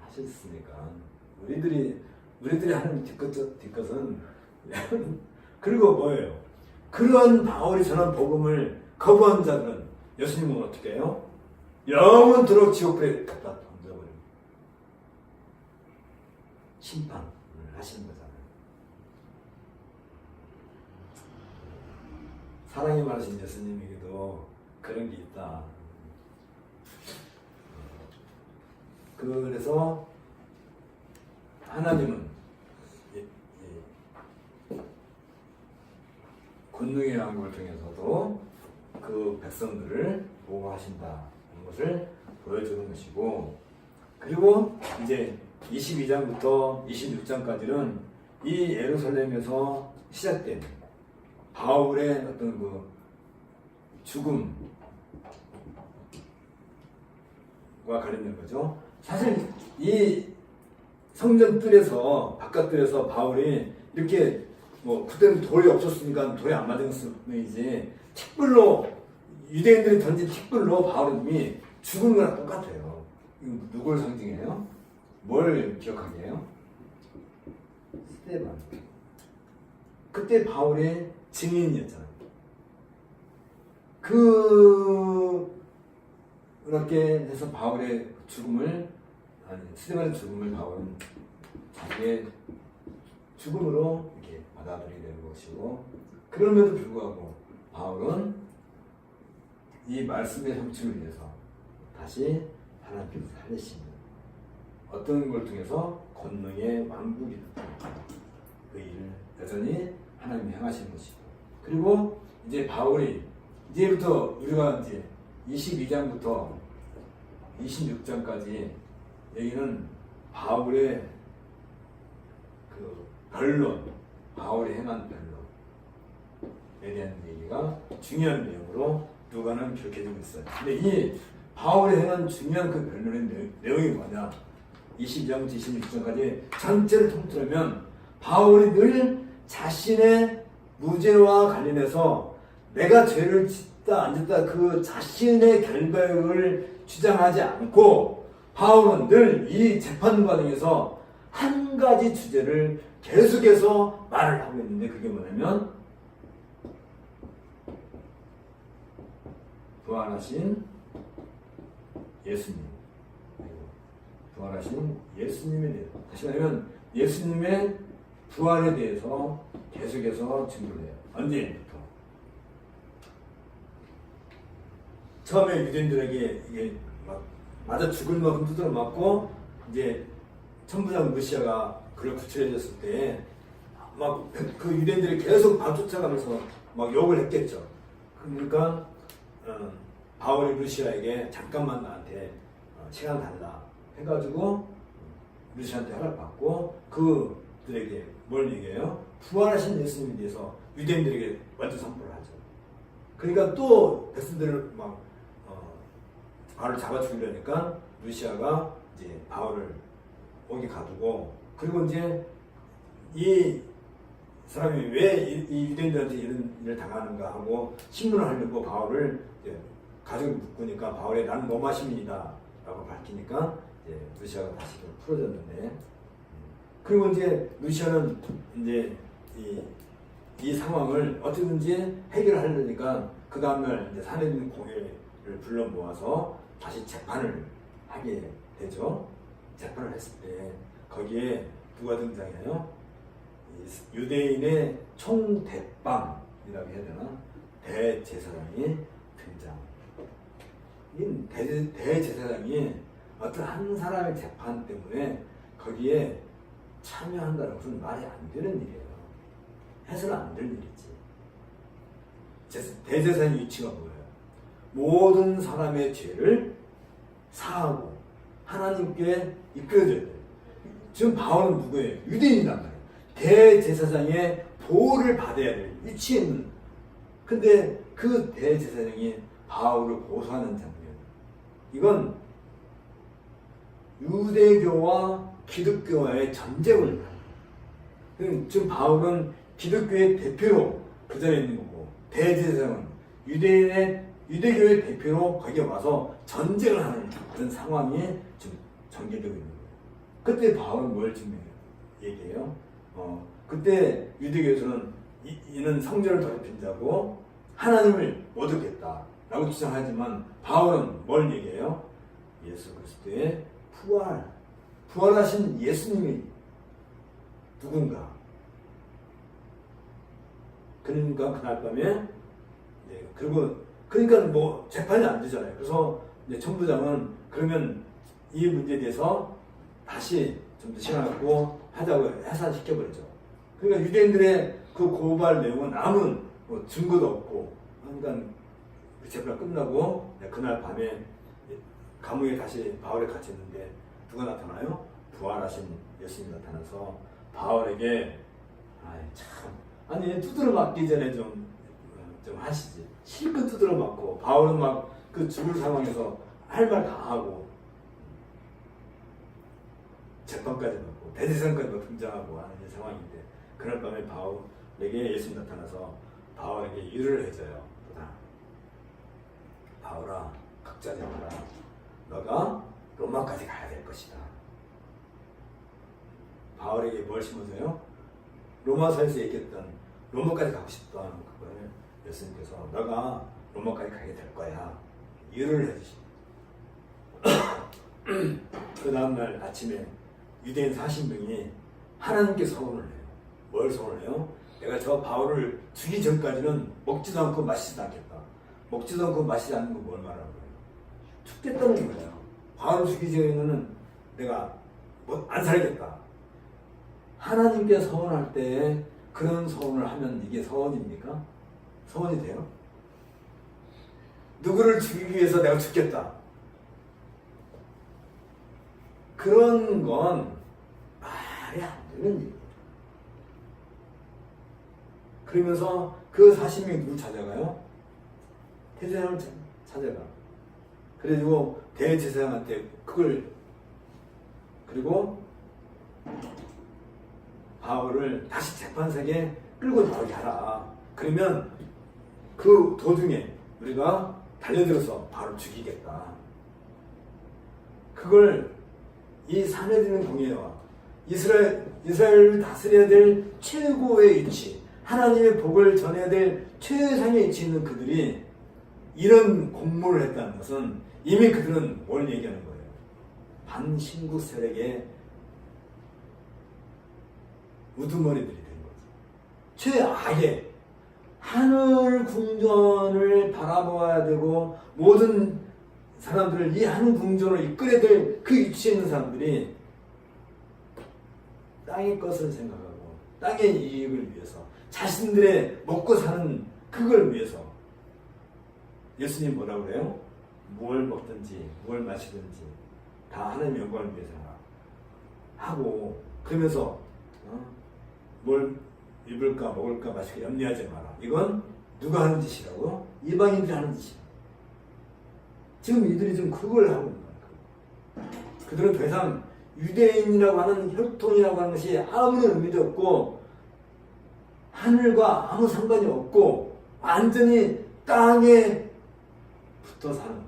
하셨으니까 우리들이 하는 뒤끝은 그리고 뭐예요? 그런 바울이 전한 복음을 거부한 자들은 예수님은 어떻게 해요? 영원토록 지옥불에 갖다 던져버립니다. 심판을 하시는 거잖아요. 사랑이 많으신 예수님에게도 그런 게 있다. 그래서 하나님은 권능의 왕국을 통해서도 그 백성들을 보호하신다는 것을 보여주는 것이고, 그리고 이제 22장부터 26장까지는 이 예루살렘에서 시작된 바울의 어떤 그 죽음과 관련된 거죠. 사실 이 성전 뜰에서 바깥뜰에서 바울이 이렇게 뭐 그때는 돌이 없었으니까 돌이 안 맞은 뿐이지 틱불로 유대인들이 던진 틱불로 바울이 죽은 거랑 똑같아요. 이거 누굴 상징해요? 뭘 기억하게 해요? 스테반. 그때 바울의 증인이었잖아요. 그렇게 해서 바울의 죽음을, 스테반의 죽음을 바울은 자기의 죽음으로 이렇게 받아들이게 되는 것이고, 그럼에도 불구하고 바울은 이 말씀의 성취를 위해서 다시 하나님께서 살리시는 어떤 걸 통해서 권능의 왕국이 그 일을 여전히 하나님이 행하시는 것이고, 그리고 이제 바울이 이제부터 우리가 이제 22장부터 26장까지 여기는 바울의 그 변론, 바울이 행한 변론에 대한 얘기가 중요한 내용으로 누가는 기록해주고 있어요. 근데 이 바울이 행한 중요한 그 변론의 내용이 뭐냐? 22장부터 26장까지 전체를 통틀으면 바울이 늘 자신의 무죄와 관련해서 내가 죄를 짓다 안 짓다 그 자신의 결백을 주장하지 않고, 바울은 늘 이 재판 과정에서 한 가지 주제를 계속해서 말을 하고 있는데, 그게 뭐냐면 부활하신 예수님, 부활하신 예수님에 대해서, 다시 말하면 예수님의 부활에 대해서 계속해서 증거를 해요. 언제부터? 처음에 유대인들에게 이게 막 맞아 죽을 만큼 두드려 맞고, 이제 천부장 루시아가 그를 구출해줬을 때 막 그 유대인들이 계속 막 쫓아가면서 막 욕을 했겠죠. 그러니까 바울이 루시아에게 잠깐만 나한테 시간 달라 해가지고 루시아한테 허락받고 그들에게 뭘 얘기해요? 부활하신 예수님에 대해서 유대인들에게 완전 선포를 하죠. 그러니까 또 백성들을 막 바울을 잡아 죽이려니까 루시아가 이제 바울을 오게 가두고, 그리고 이제 이 사람이 왜 이 유대인들한테 이런 일을 당하는가 하고 신문을 하려고 바울을 이제 가족을 묶으니까 바울이 나는 로마 시민이다 라고 밝히니까 이제 루시아가 다시 풀어졌는데, 그리고 이제 루시아는 이제 이 상황을 어떻게든지 해결하려니까 그 다음날 이제 산헤드린 공회를 불러 모아서 다시 재판을 하게 되죠. 재판을 했을 때 거기에 누가 등장해요? 유대인의 총대빵이라고 해야 되나? 대제사장이 등장. 이 대제사장이 어떤 한 사람의 재판 때문에 거기에 참여한다는 것은 말이 안 되는 일이에요. 해서는 안 될 일이지. 대제사장의 위치가 뭐예요? 모든 사람의 죄를 사하고 하나님께 이끌어줘야 돼요. 지금 바울은 누구예요? 유대인이란 말이에요. 대제사장의 보호를 받아야 될 위치에 있는. 근데 그 대제사장이 바울을 고소하는 장면. 이건 유대교와 기독교와의 전쟁을 하는. 지금 바울은 기독교의 대표로 그 자리에 있는 거고, 대제사장은 유대교의 대표로 거기에 와서 전쟁을 하는 그런 상황이 지금 전개되고 있는 거예요. 그때 바울은 뭘 지금 얘기해요? 그때 유대교에서는 이는 성전을 더럽힌 자고 하나님을 못 얻겠다라고 주장하지만 바울은 뭘 얘기해요? 예수 그리스도의 부활하신 예수님이 누군가. 그러니까 그날 밤에 그러니까 뭐 재판이 안 되잖아요. 그래서 이제 총부장은 그러면 이 문제에 대해서 다시 좀 더 시간 갖고 하자고 해산시켜버리죠. 그러니까 유대인들의 그 고발 내용은 아무 뭐 증거도 없고, 그러니까 재판 끝나고 그날 밤에 감옥에 다시 바울에 갇혔는데 누가 나타나요? 부활하신 예수님이 나타나서 바울에게 두드러 맞기 전에 좀 하시지. 실컷 두드러 맞고 바울은 막 그 죽을 상황에서 할 말 다 하고 재판까지 받고 대제사장까지 등장하고 하는 상황인데, 그날 밤에 바울에게 예수님 나타나서 바울에게 위로를 해줘요. 바울아, 걱정하지 마라. 너가 로마까지 가야 될 것이다. 바울에게 뭘 심어줘요? 로마서에서 얘기했던 로마까지 가고 싶다는 그거를 예수님께서 너가 로마까지 가게 될 거야. 위로를 해주십니다. 그 다음날 아침에 유대인 40명이 하나님께 서원을 해요. 뭘 서원을 해요? 내가 저 바울을 죽이기 전까지는 먹지도 않고 마시지도 않겠다. 먹지도 않고 마시지 않는 거 뭘 말하는 거예요? 죽겠다는 거예요. 바울을 죽이기 전에는 내가 안 살겠다. 하나님께 서원할 때 그런 서원을 하면 이게 서원입니까? 서원이 돼요? 누구를 죽이기 위해서 내가 죽겠다. 그런 건 말이 안 되는 일이에요. 그러면서 그 40명이 누굴 찾아가요? 대제사장을 찾아가. 그래가지고 대제사장한테 그걸, 그리고 바울을 다시 재판석에 끌고 나오게 하라. 그러면 그 도중에 우리가 달려들어서 바울을 죽이겠다. 그걸 이 산헤드린 공회와 이스라엘을 다스려야 될 최고의 위치, 하나님의 복을 전해야 될 최상의 위치에 있는 그들이 이런 공모를 했다는 것은 이미 그들은 뭘 얘기하는 거예요? 반신국 세력의 우두머리들이 된 거죠. 최악의 하늘 궁전을 바라보아야 되고 모든 사람들을 이 한 궁전을 이끌어야 될 그 위치에 있는 사람들이 땅의 것을 생각하고 땅의 이익을 위해서 자신들의 먹고 사는 그걸 위해서 예수님 뭐라고 그래요? 뭘 먹든지 뭘 마시든지 다 하나님의 영광을 위해서 하고, 그러면서 뭘 입을까 먹을까 마실까 염려하지 마라. 이건 누가 하는 짓이라고? 이방인들이 하는 짓이야. 지금 이들이 지금 그걸 하고 있는 거야. 그들은 더 이상 유대인이라고 하는 혈통이라고 하는 것이 아무런 의미도 없고 하늘과 아무 상관이 없고 완전히 땅의 붙어 사는,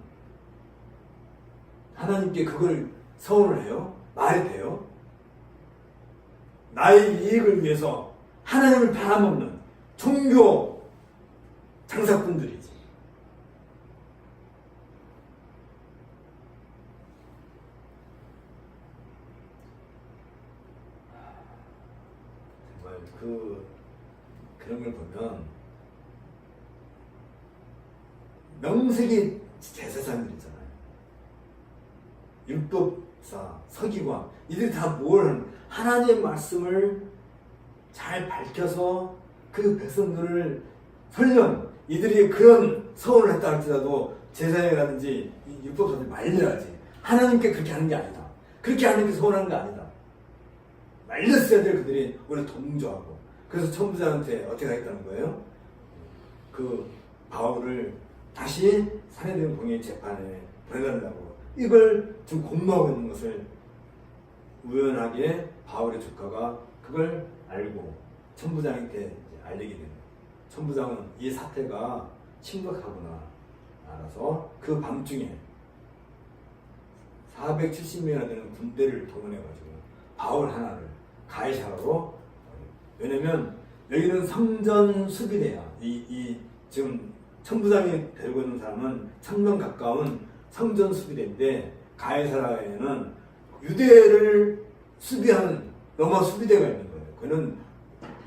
하나님께 그걸 서운을 해요? 말이 돼요? 나의 이익을 위해서 하나님을 팔아먹는 종교 장사꾼들이지. 정말 그런 걸 보면 명색이 제사장들이잖아요. 율법사, 서기관, 이들이 다 뭘 하나님의 말씀을 잘 밝혀서 그 백성들을, 설령 이들이 그런 서원을 했다 할지라도 제사장이라든지 율법사들 말려야지. 하나님께 그렇게 하는 게 아니다. 그렇게 하나님께 서원하는 게 아니다. 말렸어야 될 그들이 오히려 동조하고. 그래서 천부장한테 어떻게 하겠다는 거예요? 그 바울을 다시 사내된 공의 재판에 보내달라고. 이걸 지금 공모하고 있는 것을 우연하게 바울의 조카가 그걸 알고 천부장한테 알리게 됩니다. 천부장은 이 사태가 심각하구나 알아서 그 밤중에 470명이나 되는 군대를 동원해가지고 바울 하나를 가이사라로, 왜냐면 여기는 성전 수비대야. 지금 천부장이 데리고 있는 사람은 천명 가까운 성전 수비대인데, 가이사라에는 유대를 수비하는 로마 수비대가 있는 거예요. 그는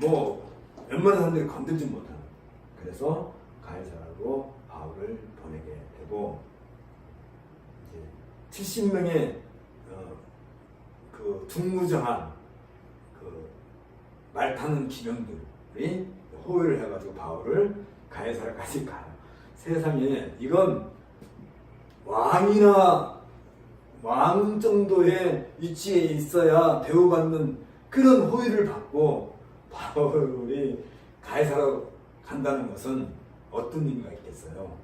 뭐 웬만한 사람들이 건들지 못하는. 그래서 가이사라로 바울을 보내게 되고, 이제 70명의 그 중무정한 그 말 타는 기병들이 호위를 해가지고 바울을 가이사라까지 가요. 세상에 이건 왕 정도의 위치에 있어야 대우받는 그런 호의를 받고 바울이 가이사라로 간다는 것은 어떤 의미가 있겠어요?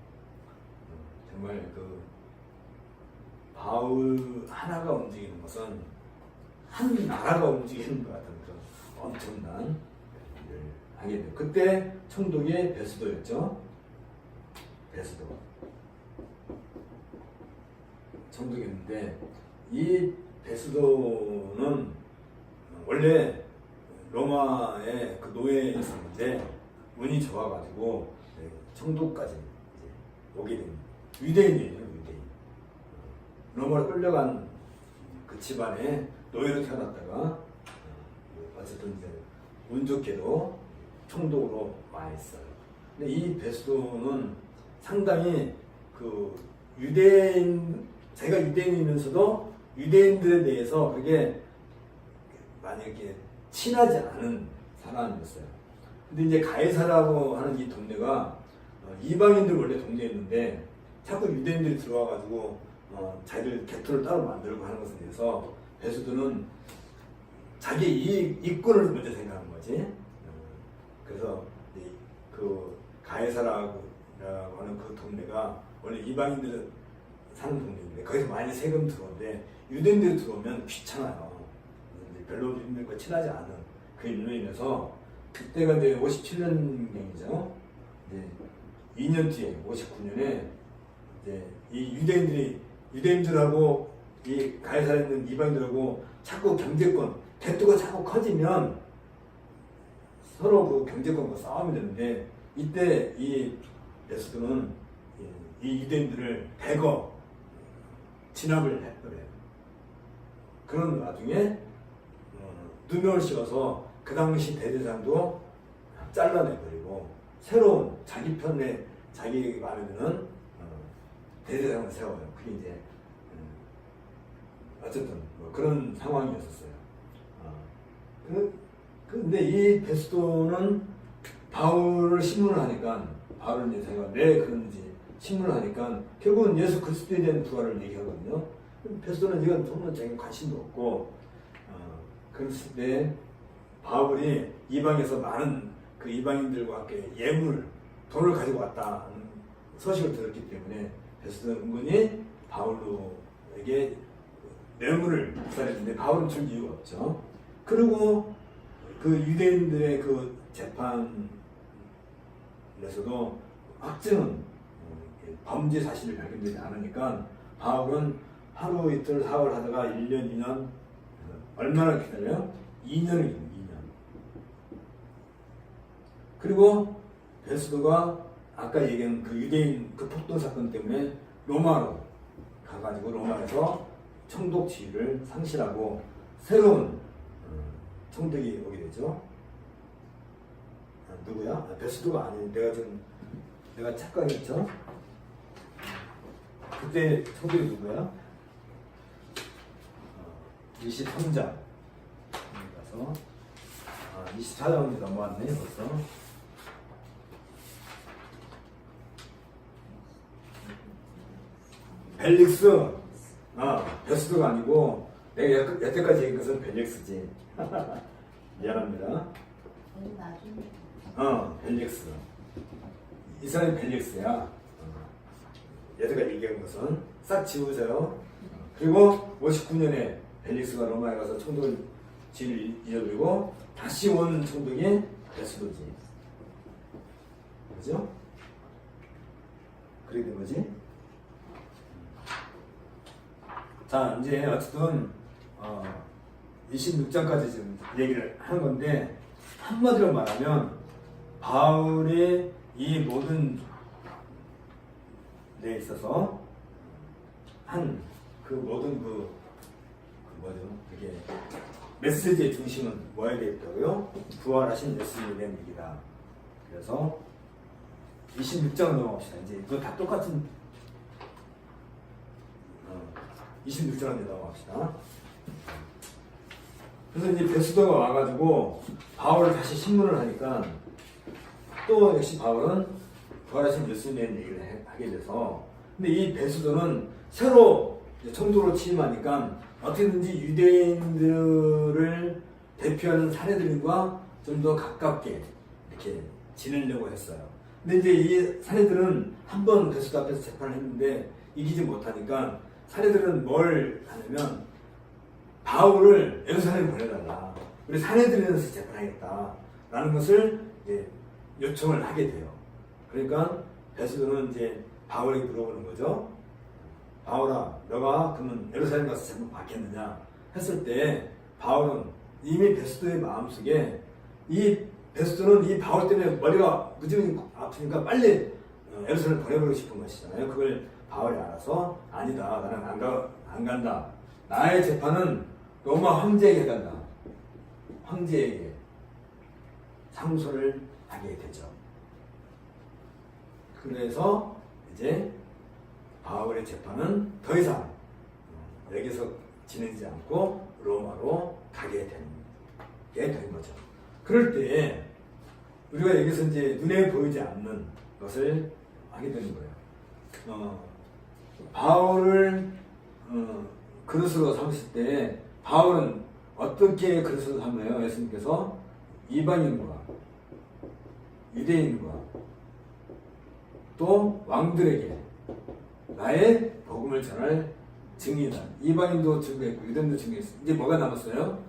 정말 그 바울 하나가 움직이는 것은 한 나라가 움직이는 것 같은 그런 엄청난 일을 하게 돼요. 그때 총독이 베스도였죠. 베스도 총독이었는데, 이 베스도는 원래 로마의 그 노예에 있었는데 운이 좋아가지고 총독까지 오게 됩니다. 유대인이에요, 유대인. 로마로 끌려간 그 집안에 노예로 태어났다가 어쨌든 이제 운 좋게도 총독으로 와 있어요. 근데 이 베스도는 상당히 그 자기가 유대인이면서도 유대인들에 대해서 그게 만약에 친하지 않은 사람이었어요. 근데 이제 가이사라고 하는 이 동네가 이방인들 원래 동네였는데 자꾸 유대인들이 들어와가지고 자기들 개토를 따로 만들고 하는 것에 대해서 베스도는 자기 이익권을 먼저 생각하는 거지. 그래서 그 가이사라고 하는 그 동네가 원래 이방인들 사는 동네인데 거기서 많이 세금 들어오는데 유대인들이 들어오면 귀찮아요. 별로 유대인들과 친하지 않은 그 일로 인해서, 그때가 이제 57년경이죠. 2년 뒤에 59년에 이제 이 유대인들하고 이 가이사라에 있는 이방인들하고 자꾸 경제권, 대두가 자꾸 커지면 서로 그 경제권과 싸움이 되는데, 이때 이 베스도는 이 유대인들을 대거 진압을 해버려요. 그런 와중에 누명을 씌워서 그 당시 대제사장도 잘라내버리고 새로운 자기 편에 자기 마음에 드는 대제사장을 세워요. 그게 이제 어쨌든 뭐 그런 상황이었었어요. 근데 이 베스도는 바울을 신문을 하니까, 바울은 이제 자기가 왜 그런지 신문을 하니까 결국은 예수 그리스도에 대한 부활을 얘기하거든요. 베스도는 이건 정말 자기 관심도 없고, 그랬을 때 바울이 이방에서 많은 그 이방인들과 함께 돈을 가지고 왔다는 소식을 들었기 때문에 베스도는 은근히 바울에게 뇌물을 부탁했는데 바울은 줄 이유가 없죠. 그리고 그 유대인들의 그 재판에서도 확증은 범죄 사실이 발견되지 않으니까 바울은 하루 이틀 사업을 하다가 1년, 2년 얼마나 기다려요? 2년을 기다려요. 2년. 그리고 베스도가 아까 얘기한 그 유대인 그 폭동 사건 때문에 로마로 가가지고 로마에서 총독 지위를 상실하고 새로운 총독이 오게 되죠. 누구야? 베스도가 아닌 내가 착각했죠. 그때 총독이 누구야? 23장 가서 24장으로 넘어왔네 벌써. 벨릭스. 베스도가 아니고 내가 여태까지 얘기한 것은 벨릭스지. 미안합니다. 벨릭스. 이 사람이 벨릭스야. 여태까지 얘기한 것은 싹 지우세요. 그리고 59년에 벨릭스가 로마에 가서 총독 지위를 잊어버리고 다시 온 총독이 베스도지. 그죠? 그렇게 된 거지? 자, 이제 어쨌든 26장까지 지금 얘기를 하는 건데, 한마디로 말하면 바울의 이 모든 데 있어서 한 그 모든 뭐죠? 이게 메시지의 중심은 뭐야 되겠다고요? 부활하신 예수님에 대한 얘기다. 그래서 26장으로 넘어갑시다. 이제 이거 다 똑같은 26장으로 넘어갑시다. 그래서 이제 베스도가 와가지고 바울을 다시 신문을 하니까 또 역시 바울은 부활하신 예수님에 대한 얘기를 하게 돼서, 근데 이 베스도는 새로 총독으로 취임하니까 어떻게든지 유대인들을 대표하는 사내들과 좀 더 가깝게 이렇게 지내려고 했어요. 근데 이제 이 사내들은 한 번 베스도 앞에서 재판을 했는데 이기지 못하니까 사내들은 뭘 하냐면 바울을 예루살렘에 보내달라. 우리 사내들에서 재판하겠다라는 것을 이제 요청을 하게 돼요. 그러니까 베스도는 이제 바울에게 물어보는 거죠. 바울아, 너가 그러면 예루살렘 가서 재판 받겠느냐 했을 때 바울은 이미 베스도의 마음속에 이 베스도는 이 바울 때문에 머리가 무지무지 아프니까 빨리 예루살렘 보내버리고 싶은 것이잖아요. 그걸 바울이 알아서 아니다, 나는 안 간다. 나의 재판은 로마 황제에게 간다. 황제에게 상소를 하게 되죠. 그래서 이제 바울의 재판은 더 이상 여기서 지내지 않고 로마로 가게 된 거죠. 그럴 때 우리가 여기서 이제 눈에 보이지 않는 것을 하게 되는 거예요. 바울을 그릇으로 삼으실 때 바울은 어떻게 그릇으로 삼나요? 예수님께서 이방인과 유대인과 또 왕들에게 나의 복음을 전할 증인이다. 이방인도 증거했고 유대인도 증거했어. 이제 뭐가 남았어요?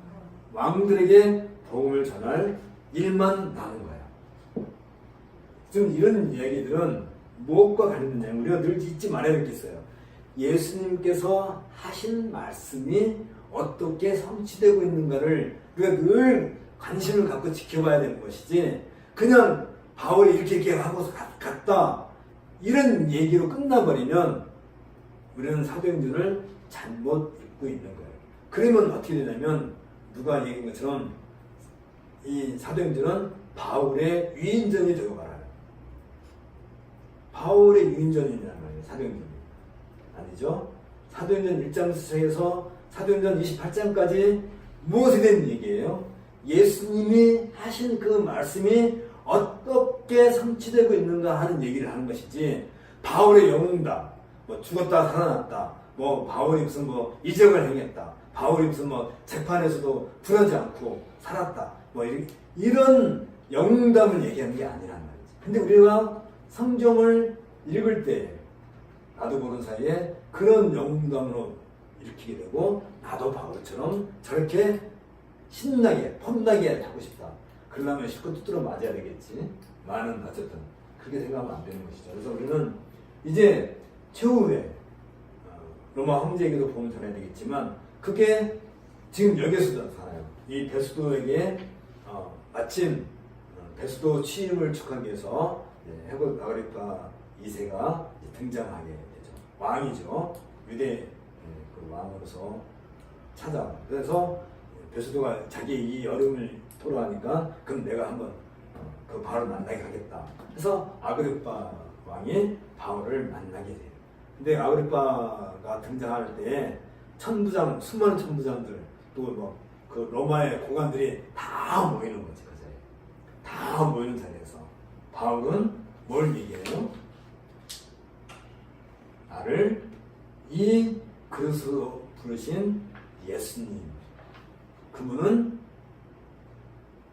왕들에게 복음을 전할 일만 남은 거야. 지금 이런 이야기들은 무엇과 관련되냐? 우리가 늘 잊지 말아야 될 게 있어요. 예수님께서 하신 말씀이 어떻게 성취되고 있는가를 우리가 늘 관심을 갖고 지켜봐야 되는 것이지, 그냥 바울이 이렇게 하고 갔다 이런 얘기로 끝나버리면 우리는 사도행전을 잘못 읽고 있는 거예요. 그러면 어떻게 되냐면 누가 얘기한 것처럼 이 사도행전은 바울의 위인전이 되어가요. 바울의 위인전이란 말이에요. 사도행전이 아니죠. 사도행전 1장 시작해서 사도행전 28장까지 무엇에 대한 얘기예요? 예수님이 하신 그 말씀이 어떻게 성취되고 있는가 하는 얘기를 하는 것이지, 바울의 영웅다, 뭐 죽었다 살아났다, 뭐 바울이 무슨 뭐 이적을 행했다, 바울이 무슨 뭐 재판에서도 불하지 않고 살았다, 뭐 이런 영웅담을 얘기하는 게 아니란 말이지. 근데 우리가 성경을 읽을 때 나도 모르는 사이에 그런 영웅담으로 일으키게 되고, 나도 바울처럼 저렇게 신나게 폼나게 하고 싶다. 그러려면 실컷 두드러 맞아야 되겠지. 많은 어쨌든 그렇게 생각하면 안 되는 것이죠. 그래서 우리는 이제 최후에 로마 황제에게도 복음을 전해야 되겠지만 그게 지금 여기서도 나타나요. 이 베스도에게 마침 베스도 취임을 축하하기 위해서 헤롯 아그리파 2세가 등장하게 되죠. 왕이죠. 유대 그 왕으로서 찾아와요. 그래서 베스도가 자기 이 어려움을 토로하니까 그럼 내가 한번 그 바울을 만나게 하겠다. 그래서 아그리파 왕이 바울을 만나게 돼요. 근데 아그리파가 등장할 때 천부장, 수많은 천부장들 또 뭐 그 로마의 고관들이 다 모이는 거지 그 자리에. 다 모이는 자리에서 바울은 뭘 얘기해요? 나를 이 그릇으로 부르신 예수님, 그분은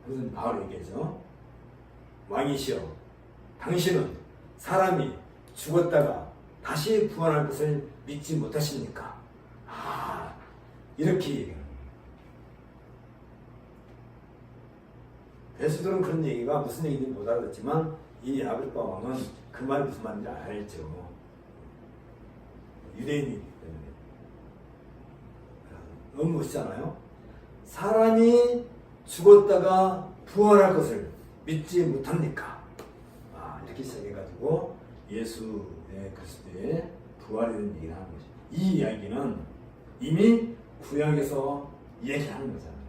무슨 바울 얘기죠? 왕이시여, 당신은 사람이 죽었다가 다시 부활할 것을 믿지 못하십니까? 이렇게 얘기해요. 베스도는 그런 얘기가 무슨 얘기인지 못 알아듣지만 이 아그리파 왕은 그 말이 무슨 말인지 알죠. 유대인이기 때문에. 너무 멋있잖아요. 사람이 죽었다가 부활할 것을 믿지 못합니까? 이렇게 시작해가지고 예수의 그리스도의 부활에 대한 얘기를 하는 거죠. 이 이야기는 이미 구약에서 얘기하는 거잖아요.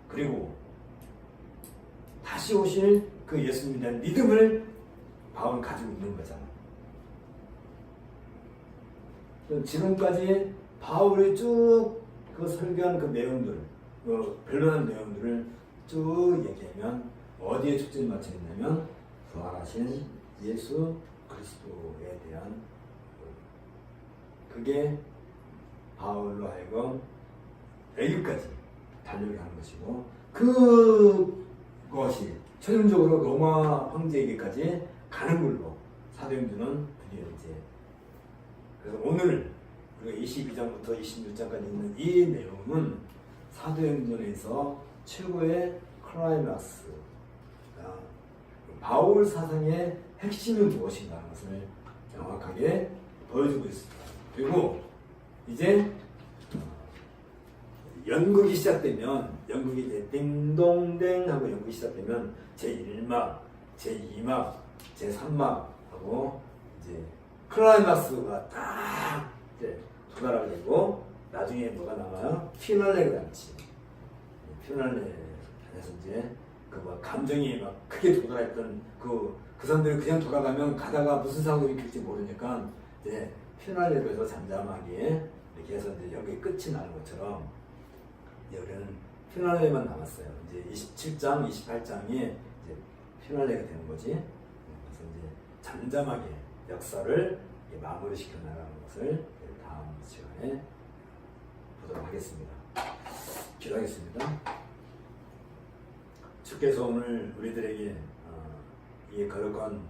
그리고 다시 오실 그 예수님에 대한 믿음을 바울은 가지고 있는 거잖아요. 지금까지 바울이 쭉 그 설교한 그 내용들, 그 변론한 내용들을 쭉 얘기하면 어디에 초점이 맞춰 있냐면 부활하신 예수 그리스도에 대한 그게 바울로 하여금 여기까지 달려가게 하는 것이고 그것이 최종적으로 로마 황제에게까지 가는 걸로 사도행전은 드디어 이제 그래서 오늘 우리가 22장부터 26장까지 있는 이 내용은 사도행전에서 최고의 클라이막스, 바울 사상의 핵심은 무엇인가 하는 것을 정확하게 보여주고 있습니다. 그리고 이제 연극이 시작되면 연극이 이제 띵동댕 하고 연극이 시작되면 제1막, 제2막, 제3막 하고 이제 클라이막스가 딱 이제 도달하게 되고 나중에 뭐가 남아요? 피날레가 남지. 피날레에서 이제 그 뭐 감정이 막 크게 도달했던 그 사람들이 그냥 돌아가면 가다가 무슨 상황이 일으킬지 모르니까 이제 피날레로 해서 잠잠하게 이렇게 해서 이제 여기 끝이 나는 것처럼 우리는 피날레만 남았어요. 이제 27장, 28장이 이제 피날레가 되는 거지. 그래서 이제 잠잠하게 역사를 마무리시켜 나가는 것을 다음 시간에 보도록 하겠습니다. 기도하겠습니다. 주께서 오늘 우리들에게 이 거룩한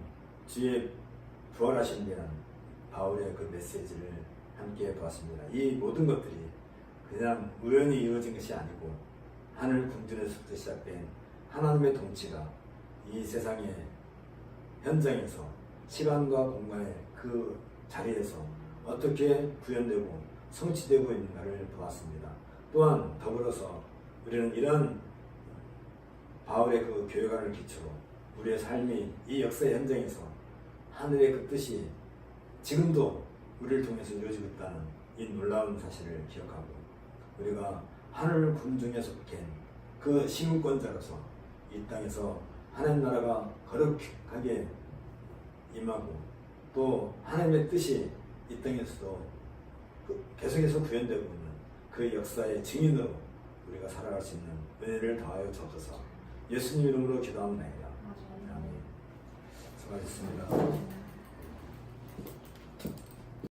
주의 부활하신 대한 바울의 그 메시지를 함께 보았습니다. 이 모든 것들이 그냥 우연히 이루어진 것이 아니고 하늘 궁전에서부터 시작된 하나님의 통치가 이 세상의 현장에서 시간과 공간의 그 자리에서 어떻게 구현되고 성취되고 있는가를 보았습니다. 또한 더불어서 우리는 이런 바울의 그 교회관을 기초로 우리의 삶이 이 역사의 현장에서 하늘의 그 뜻이 지금도 우리를 통해서 이루어지고 있다는 이 놀라운 사실을 기억하고 우리가 하늘 궁중에 속한 그 시민권자로서 이 땅에서 하나님 나라가 거룩하게 임하고 또 하나님의 뜻이 이 땅에서도 계속해서 구현되고 있는 그 역사의 증인으로 우리가 살아갈 수 있는 은혜를 더하여 주옵소서. 예수님 이름으로 기도합니다. 아멘. 수고하셨습니다.